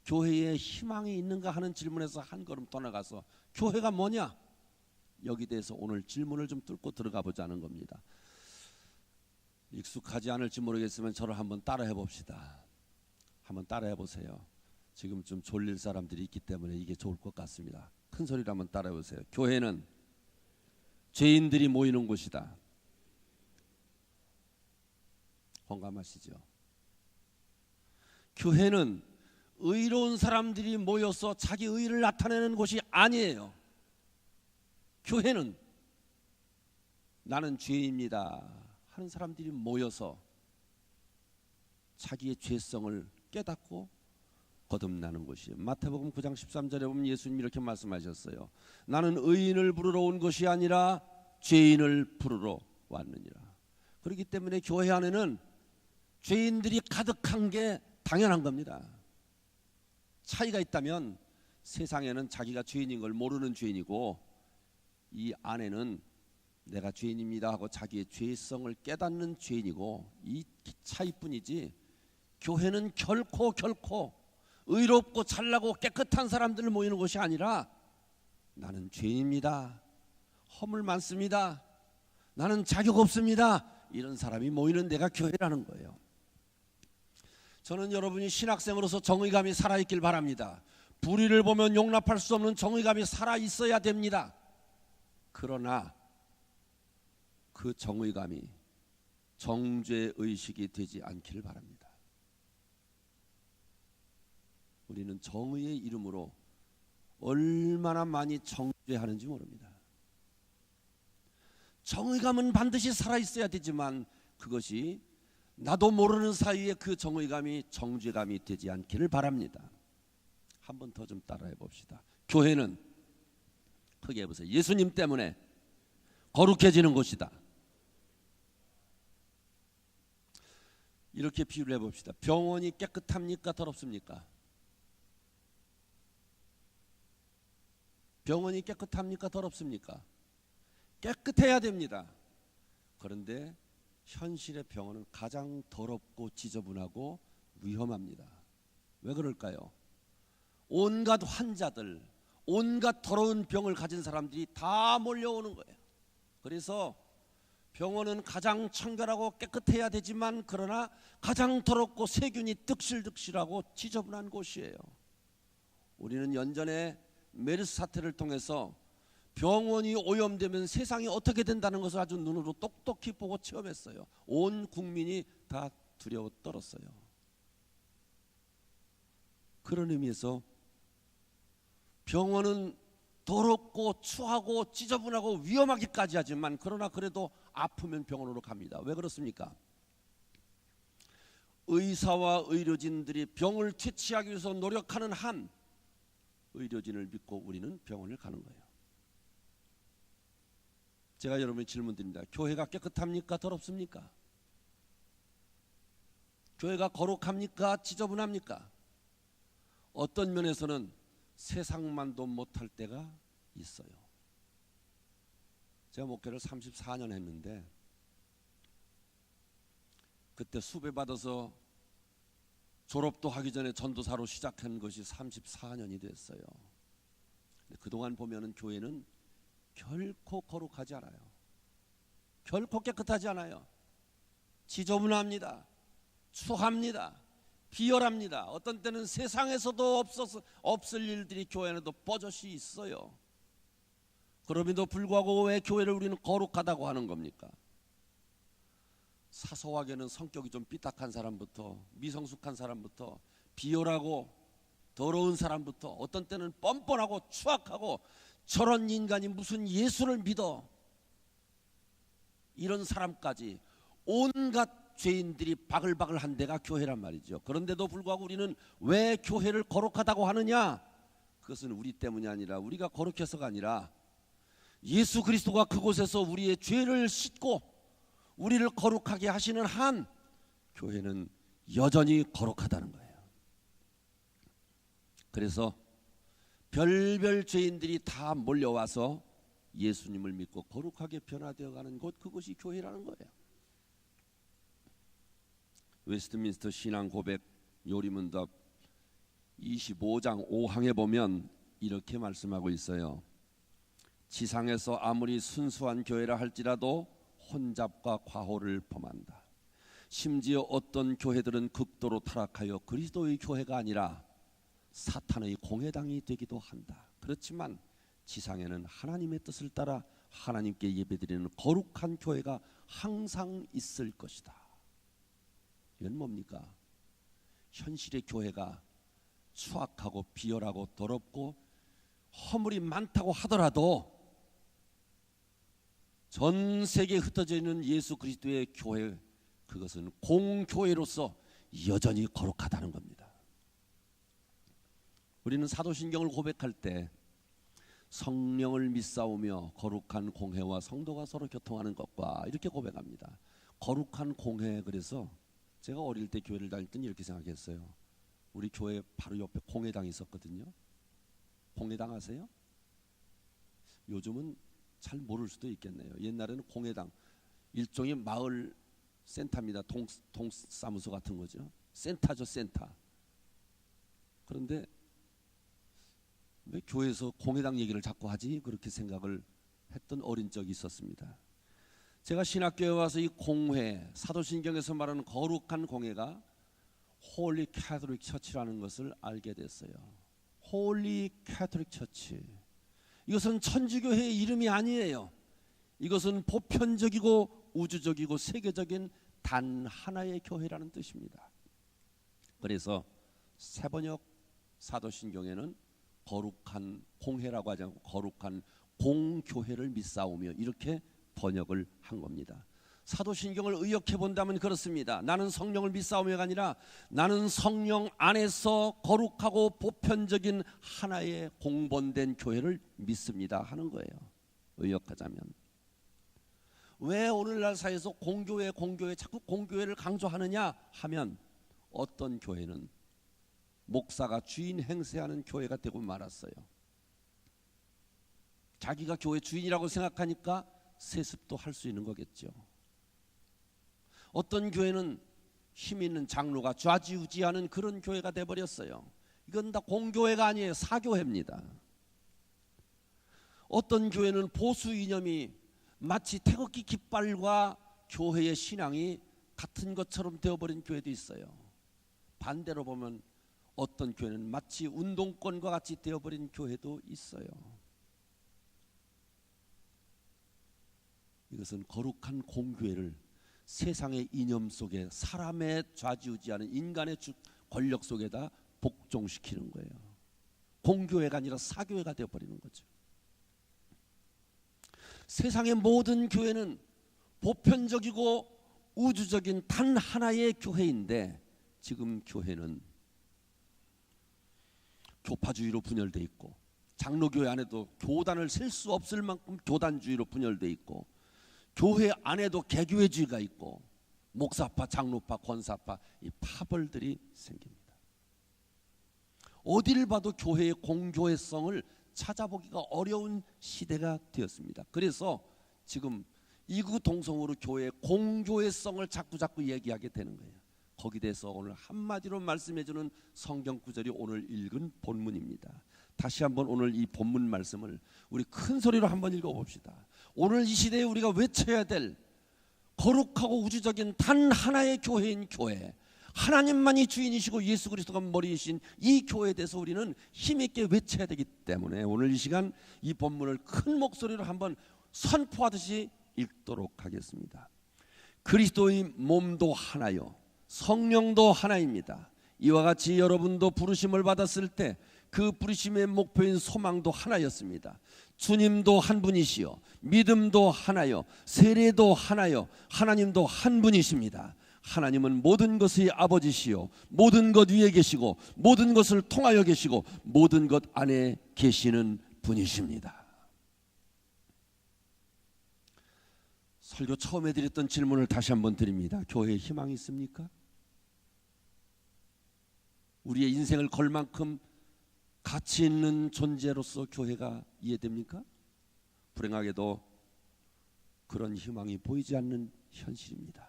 교회에 희망이 있는가 하는 질문에서 한 걸음 더 나가서 교회가 뭐냐? 여기 대해서 오늘 질문을 좀 뚫고 들어가 보자는 겁니다. 익숙하지 않을지 모르겠으면 저를 한번 따라해 봅시다. 한번 따라해 보세요. 지금 좀 졸릴 사람들이 있기 때문에 이게 좋을 것 같습니다. 큰 소리로 한번 따라해 보세요. 교회는 죄인들이 모이는 곳이다. 공감하시죠? 교회는 의로운 사람들이 모여서 자기 의를 나타내는 곳이 아니에요. 교회는 나는 죄인입니다 하는 사람들이 모여서 자기의 죄성을 깨닫고 거듭나는 곳이에요. 마태복음 9장 13절에 보면 예수님이 이렇게 말씀하셨어요. 나는 의인을 부르러 온 것이 아니라 죄인을 부르러 왔느니라. 그렇기 때문에 교회 안에는 죄인들이 가득한 게 당연한 겁니다. 차이가 있다면 세상에는 자기가 죄인인 걸 모르는 죄인이고, 이 안에는 내가 죄인입니다 하고 자기의 죄성을 깨닫는 죄인이고, 이 차이뿐이지 교회는 결코 의롭고 잘나고 깨끗한 사람들 모이는 것이 아니라 나는 죄인입니다, 허물 많습니다, 나는 자격 없습니다, 이런 사람이 모이는 데가 교회라는 거예요. 저는 여러분이 신학생으로서 정의감이 살아있길 바랍니다. 불의를 보면 용납할 수 없는 정의감이 살아있어야 됩니다. 그러나 그 정의감이 정죄의식이 되지 않기를 바랍니다. 우리는 정의의 이름으로 얼마나 많이 정죄하는지 모릅니다. 정의감은 반드시 살아있어야 되지만 그것이 나도 모르는 사이에 그 정의감이 정죄감이 되지 않기를 바랍니다. 한 번 더 좀 따라해 봅시다. 교회는 크게 해보세요. 예수님 때문에 거룩해지는 곳이다. 이렇게 비유를 해봅시다. 병원이 깨끗합니까? 더럽습니까? 병원이 깨끗합니까? 더럽습니까? 깨끗해야 됩니다. 그런데 현실의 병원은 가장 더럽고 지저분하고 위험합니다. 왜 그럴까요? 온갖 환자들, 온갖 더러운 병을 가진 사람들이 다 몰려오는 거예요. 그래서 병원은 가장 청결하고 깨끗해야 되지만, 그러나 가장 더럽고 세균이 득실득실하고 지저분한 곳이에요. 우리는 연전에 메르스 사태를 통해서 병원이 오염되면 세상이 어떻게 된다는 것을 아주 눈으로 똑똑히 보고 체험했어요. 온 국민이 다 두려워 떨었어요. 그런 의미에서 병원은 더럽고 추하고 지저분하고 위험하기까지 하지만, 그러나 그래도 아프면 병원으로 갑니다. 왜 그렇습니까? 의사와 의료진들이 병을 퇴치하기 위해서 노력하는 한 의료진을 믿고 우리는 병원을 가는 거예요. 제가 여러분께 질문 드립니다. 교회가 깨끗합니까? 더럽습니까? 교회가 거룩합니까? 지저분합니까? 어떤 면에서는 세상만도 못할 때가 있어요. 제가 목회를 34년 했는데, 그때 수배 받아서 졸업도 하기 전에 전도사로 시작한 것이 34년이 됐어요. 근데 그동안 보면은 교회는 결코 거룩하지 않아요. 결코 깨끗하지 않아요. 지저분합니다. 추합니다. 비열합니다. 어떤 때는 세상에서도 없을 일들이 교회 안에도 버젓이 있어요. 그럼에도 불구하고 왜 교회를 우리는 거룩하다고 하는 겁니까? 사소하게는 성격이 좀 삐딱한 사람부터, 미성숙한 사람부터, 비열하고 더러운 사람부터, 어떤 때는 뻔뻔하고 추악하고 저런 인간이 무슨 예수를 믿어, 이런 사람까지 온갖 죄인들이 바글바글한 데가 교회란 말이죠. 그런데도 불구하고 우리는 왜 교회를 거룩하다고 하느냐? 그것은 우리 때문이 아니라, 우리가 거룩해서가 아니라 예수 그리스도가 그곳에서 우리의 죄를 씻고 우리를 거룩하게 하시는 한 교회는 여전히 거룩하다는 거예요. 그래서 별별 죄인들이 다 몰려와서 예수님을 믿고 거룩하게 변화되어가는 곳, 그것이 교회라는 거예요. 웨스트민스터 신앙 고백 요리문답 25장 5항에 보면 이렇게 말씀하고 있어요. 지상에서 아무리 순수한 교회라 할지라도 혼잡과 과오를 범한다. 심지어 어떤 교회들은 극도로 타락하여 그리스도의 교회가 아니라 사탄의 공회당이 되기도 한다. 그렇지만 지상에는 하나님의 뜻을 따라 하나님께 예배드리는 거룩한 교회가 항상 있을 것이다. 이건 뭡니까? 현실의 교회가 추악하고 비열하고 더럽고 허물이 많다고 하더라도 전 세계에 흩어져 있는 예수 그리스도의 교회, 그것은 공교회로서 여전히 거룩하다는 겁니다. 우리는 사도신경을 고백할 때 성령을 믿사오며 거룩한 공회와 성도가 서로 교통하는 것과 이렇게 고백합니다. 거룩한 공회. 그래서 제가 어릴 때 교회를 다닐 때는 이렇게 생각했어요. 우리 교회 바로 옆에 공회당이 있었거든요. 공회당 아세요? 요즘은 잘 모를 수도 있겠네요. 옛날에는 공회당 일종의 마을 센터입니다. 동사무소 같은 거죠. 센터죠, 센터. 그런데 왜 교회에서 공회당 얘기를 자꾸 하지? 그렇게 생각을 했던 어린 적이 있었습니다. 제가 신학교에 와서 이 공회, 사도신경에서 말하는 거룩한 공회가 홀리 캐톨릭 처치라는 것을 알게 됐어요. 홀리 캐톨릭 처치. 이것은 천주교회의 이름이 아니에요. 이것은 보편적이고 우주적이고 세계적인 단 하나의 교회라는 뜻입니다. 그래서 세번역 사도신경에는 거룩한 공회라고 하지 않고 거룩한 공교회를 믿사오며 이렇게 번역을 한 겁니다. 사도신경을 의역해 본다면 그렇습니다. 나는 성령을 믿사오며가 아니라 나는 성령 안에서 거룩하고 보편적인 하나의 공본된 교회를 믿습니다 하는 거예요. 의역하자면. 왜 오늘날 사회에서 공교회 자꾸 공교회를 강조하느냐 하면 어떤 교회는 목사가 주인 행세하는 교회가 되고 말았어요. 자기가 교회 주인이라고 생각하니까 세습도 할 수 있는 거겠죠. 어떤 교회는 힘 있는 장로가 좌지우지하는 그런 교회가 돼버렸어요. 이건 다 공교회가 아니에요. 사교회입니다. 어떤 교회는 보수 이념이 마치 태극기 깃발과 교회의 신앙이 같은 것처럼 되어버린 교회도 있어요. 반대로 보면 어떤 교회는 마치 운동권과 같이 되어버린 교회도 있어요. 이것은 거룩한 공교회를 세상의 이념 속에 사람의 좌지우지하는 인간의 권력 속에다 복종시키는 거예요. 공교회가 아니라 사교회가 되어버리는 거죠. 세상의 모든 교회는 보편적이고 우주적인 단 하나의 교회인데 지금 교회는 교파주의로 분열되어 있고 장로교회 안에도 교단을 셀 수 없을 만큼 교단주의로 분열되어 있고 교회 안에도 개교회주의가 있고 목사파, 장로파, 권사파 이 파벌들이 생깁니다. 어디를 봐도 교회의 공교회성을 찾아보기가 어려운 시대가 되었습니다. 그래서 지금 이구동성으로 교회의 공교회성을 자꾸 얘기하게 되는 거예요. 거기에 대해서 오늘 한마디로 말씀해주는 성경 구절이 오늘 읽은 본문입니다. 다시 한번 오늘 이 본문 말씀을 우리 큰 소리로 한번 읽어봅시다. 오늘 이 시대에 우리가 외쳐야 될 거룩하고 우주적인 단 하나의 교회인 교회, 하나님만이 주인이시고 예수 그리스도가 머리이신 이 교회에 대해서 우리는 힘있게 외쳐야 되기 때문에 오늘 이 시간 이 본문을 큰 목소리로 한번 선포하듯이 읽도록 하겠습니다. 그리스도의 몸도 하나요 성령도 하나입니다. 이와 같이 여러분도 부르심을 받았을 때 그 부르심의 목표인 소망도 하나였습니다. 주님도 한 분이시요 믿음도 하나요 세례도 하나요 하나님도 한 분이십니다. 하나님은 모든 것의 아버지시요 모든 것 위에 계시고 모든 것을 통하여 계시고 모든 것 안에 계시는 분이십니다. 설교 처음에 드렸던 질문을 다시 한번 드립니다. 교회에 희망이 있습니까? 우리의 인생을 걸 만큼 가치 있는 존재로서 교회가 이해됩니까? 불행하게도 그런 희망이 보이지 않는 현실입니다.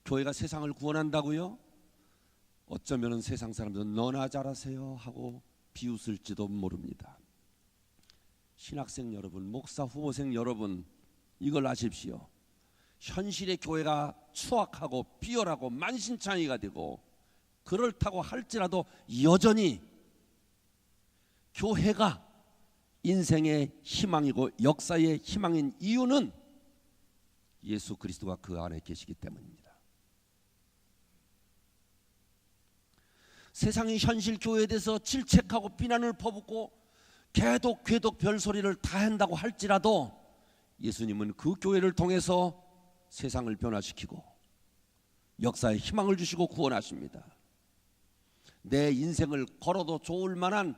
교회가 세상을 구원한다고요? 어쩌면 세상 사람들은 너나 잘하세요 하고 비웃을지도 모릅니다. 신학생 여러분, 목사 후보생 여러분, 이걸 아십시오. 현실의 교회가 추악하고 비열하고 만신창이가 되고 그렇다고 할지라도 여전히 교회가 인생의 희망이고 역사의 희망인 이유는 예수 그리스도가 그 안에 계시기 때문입니다. 세상의 현실 교회에 대해서 질책하고 비난을 퍼붓고 개독 궤독 별소리를 다 한다고 할지라도 예수님은 그 교회를 통해서 세상을 변화시키고 역사에 희망을 주시고 구원하십니다. 내 인생을 걸어도 좋을 만한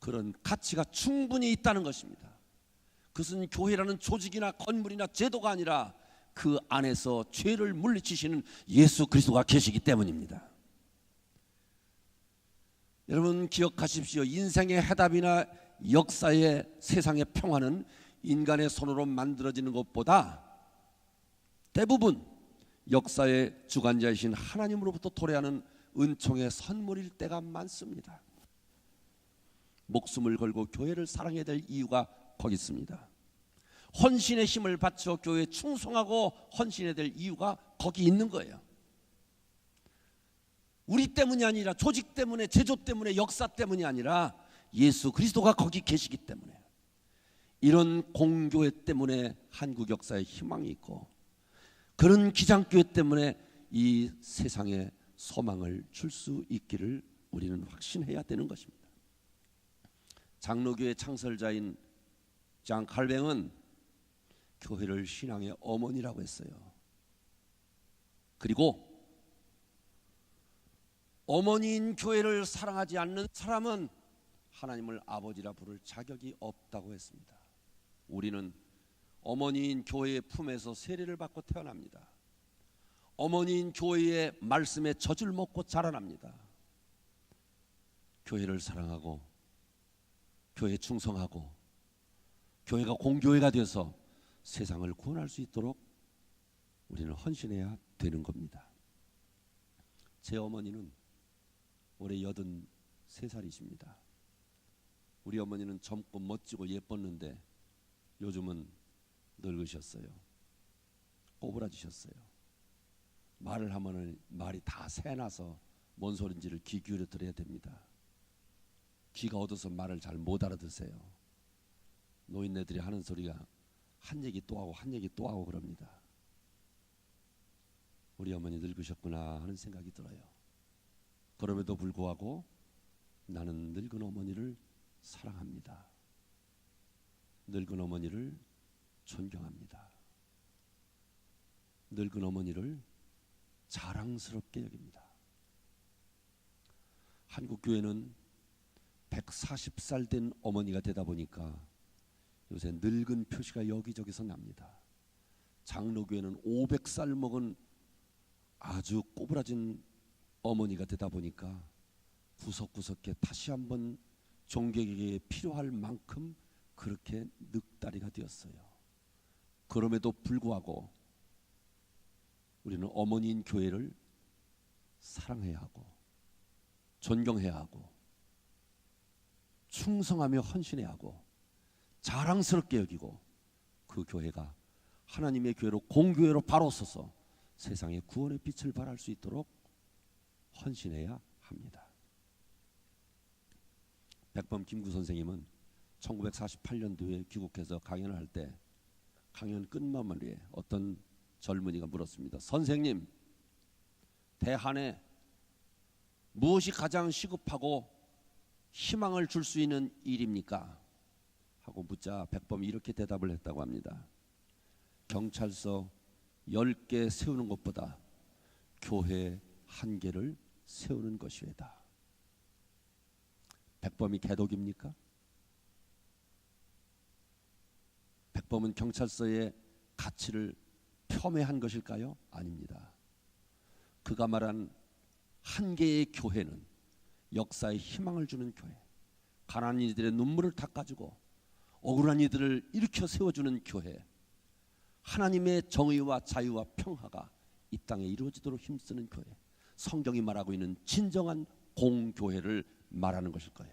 그런 가치가 충분히 있다는 것입니다. 그것은 교회라는 조직이나 건물이나 제도가 아니라 그 안에서 죄를 물리치시는 예수 그리스도가 계시기 때문입니다. 여러분 기억하십시오. 인생의 해답이나 역사의 세상의 평화는 인간의 손으로 만들어지는 것보다 대부분 역사의 주관자이신 하나님으로부터 도래하는 은총의 선물일 때가 많습니다. 목숨을 걸고 교회를 사랑해야 될 이유가 거기 있습니다. 헌신의 힘을 바쳐 교회에 충성하고 헌신해야 될 이유가 거기 있는 거예요. 우리 때문이 아니라 조직 때문에, 제조 때문에, 역사 때문이 아니라 예수 그리스도가 거기 계시기 때문에, 이런 공교회 때문에 한국 역사에 희망이 있고, 그런 기장교회 때문에 이 세상에 소망을 줄 수 있기를 우리는 확신해야 되는 것입니다. 장로교회 창설자인 장 칼뱅은 교회를 신앙의 어머니라고 했어요. 그리고 어머니인 교회를 사랑하지 않는 사람은 하나님을 아버지라 부를 자격이 없다고 했습니다. 우리는 어머니인 교회의 품에서 세례를 받고 태어납니다. 어머니인 교회의 말씀에 젖을 먹고 자라납니다. 교회를 사랑하고 교회에 충성하고 교회가 공교회가 되어서 세상을 구원할 수 있도록 우리는 헌신해야 되는 겁니다. 제 어머니는 올해 83살이십니다. 우리 어머니는 젊고 멋지고 예뻤는데 요즘은 늙으셨어요. 꼬부라지셨어요. 말을 하면 말이 다 새나서 뭔 소린지를 귀 기울여 들어야 됩니다. 귀가 어두서 말을 잘 못 알아듣으세요. 노인네들이 하는 소리가 한 얘기 또 하고 한 얘기 또 하고 그럽니다. 우리 어머니 늙으셨구나 하는 생각이 들어요. 그럼에도 불구하고 나는 늙은 어머니를 사랑합니다. 늙은 어머니를 존경합니다. 늙은 어머니를 자랑스럽게 여깁니다. 한국 교회는 140살 된 어머니가 되다 보니까 요새 늙은 표시가 여기저기서 납니다. 장로교회는 500살 먹은 아주 꼬부라진 어머니가 되다 보니까 구석구석에 다시 한번 종교계에 필요할 만큼 그렇게 늑다리가 되었어요. 그럼에도 불구하고 우리는 어머니인 교회를 사랑해야 하고 존경해야 하고 충성하며 헌신해야 하고 자랑스럽게 여기고, 그 교회가 하나님의 교회로 공교회로 바로 서서 세상에 구원의 빛을 발할 수 있도록 헌신해야 합니다. 백범 김구 선생님은 1948년도에 귀국해서 강연을 할 때 강연 끝마무리에 어떤 젊은이가 물었습니다. 선생님, 대한에 무엇이 가장 시급하고 희망을 줄 수 있는 일입니까? 하고 묻자 백범이 이렇게 대답을 했다고 합니다. 경찰서 10개 세우는 것보다 교회 1개를 세우는 것이외다. 백범이 개독입니까? 백범은 경찰서의 가치를 폄훼한 것일까요? 아닙니다. 그가 말한 1개의 교회는 역사에 희망을 주는 교회, 가난한 이들의 눈물을 닦아주고 억울한 이들을 일으켜 세워주는 교회, 하나님의 정의와 자유와 평화가 이 땅에 이루어지도록 힘쓰는 교회, 성경이 말하고 있는 진정한 공교회를 말하는 것일 거예요.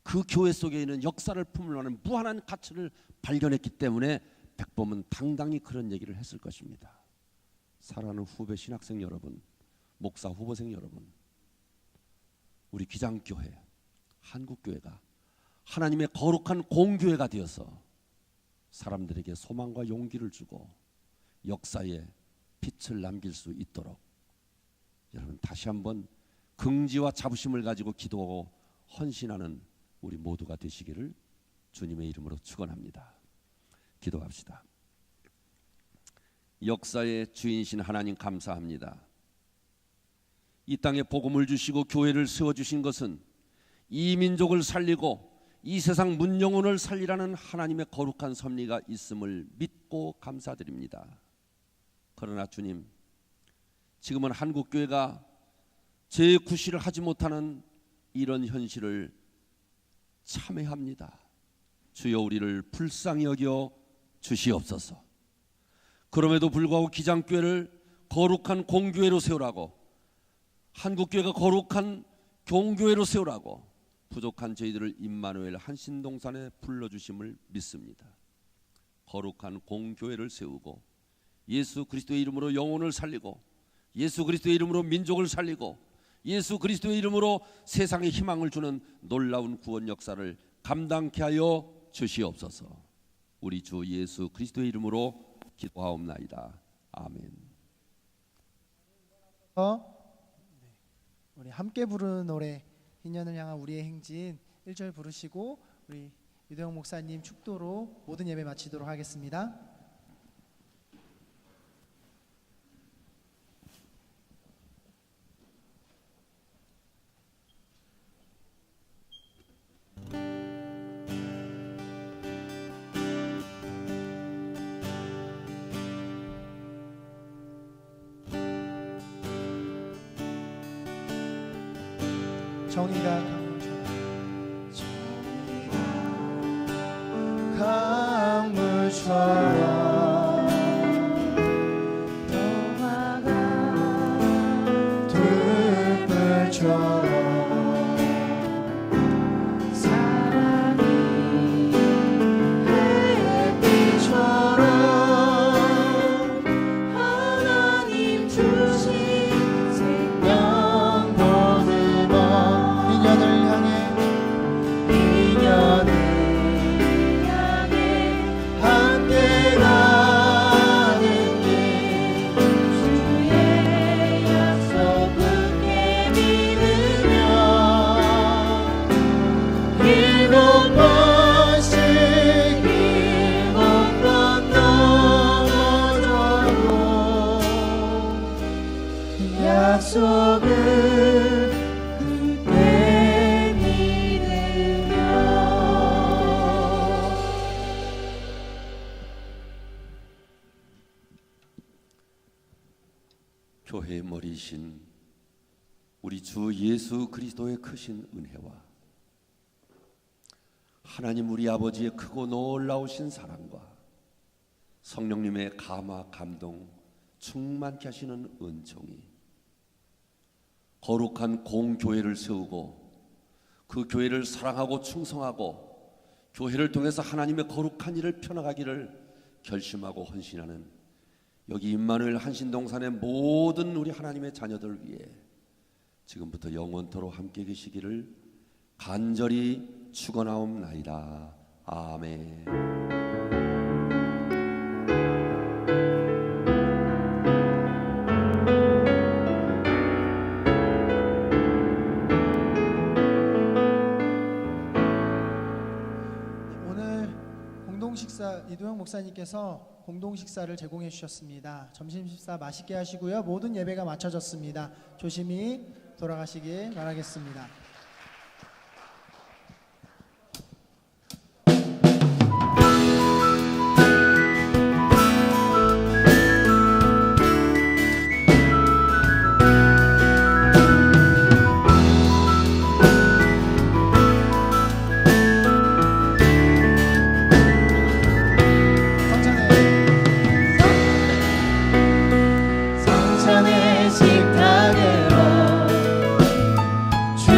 그 교회 속에 있는 역사를 품으려는 무한한 가치를 발견했기 때문에 백범은 당당히 그런 얘기를 했을 것입니다. 사랑하는 후배 신학생 여러분, 목사 후보생 여러분, 우리 기장교회, 한국교회가 하나님의 거룩한 공교회가 되어서 사람들에게 소망과 용기를 주고 역사에 빛을 남길 수 있도록 여러분 다시 한번 긍지와 자부심을 가지고 기도하고 헌신하는 우리 모두가 되시기를 주님의 이름으로 축원합니다. 기도합시다. 역사의 주인이신 하나님 감사합니다. 이 땅에 복음을 주시고 교회를 세워주신 것은 이 민족을 살리고 이 세상 문영혼을 살리라는 하나님의 거룩한 섭리가 있음을 믿고 감사드립니다. 그러나 주님, 지금은 한국교회가 제9시를 하지 못하는 이런 현실을 참회합니다. 주여, 우리를 불쌍히 여겨 주시옵소서. 그럼에도 불구하고 기장교회를 거룩한 공교회로 세우라고, 한국교회가 거룩한 종교회로 세우라고 부족한 저희들을 임마누엘 한신동산에 불러주심을 믿습니다. 거룩한 공교회를 세우고 예수 그리스도의 이름으로 영혼을 살리고 예수 그리스도의 이름으로 민족을 살리고 예수 그리스도의 이름으로 세상에 희망을 주는 놀라운 구원 역사를 감당케 하여 주시옵소서. 우리 주 예수 그리스도의 이름으로 기도하옵나이다. 아멘. 우리 함께 부르는 노래 인연을 향한 우리의 행진 1절 부르시고 우리 유대영 목사님 축도로 모든 예배 마치도록 하겠습니다. 정의가 강물처럼 너와가 들불처럼 사랑이 햇빛처럼 하나님 주신 생명 보듬어 인연을 향해 함께 가는 길 주의 약속 굳게 믿으며 일곱 번씩 일곱 번 넘어져도 약속을 굳게 믿으며 교회의 머리이신 우리 주 예수 그리스도의 크신 은혜와 하나님 우리 아버지의 크고 놀라우신 사랑과 성령님의 감화 감동 충만케 하시는 은총이 거룩한 공교회를 세우고 그 교회를 사랑하고 충성하고 교회를 통해서 하나님의 거룩한 일을 펴나가기를 결심하고 헌신하는 여기 임마누엘 한신동산의 모든 우리 하나님의 자녀들 위해 지금부터 영원토록 함께 계시기를 간절히 축원하옵나이다. 아멘. 오늘 공동식사 이도영 목사님께서 공동식사를 제공해 주셨습니다. 점심식사 맛있게 하시고요. 모든 예배가 마쳐졌습니다. 조심히 돌아가시길 바라겠습니다. 성전의 식탁으로 주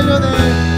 18년에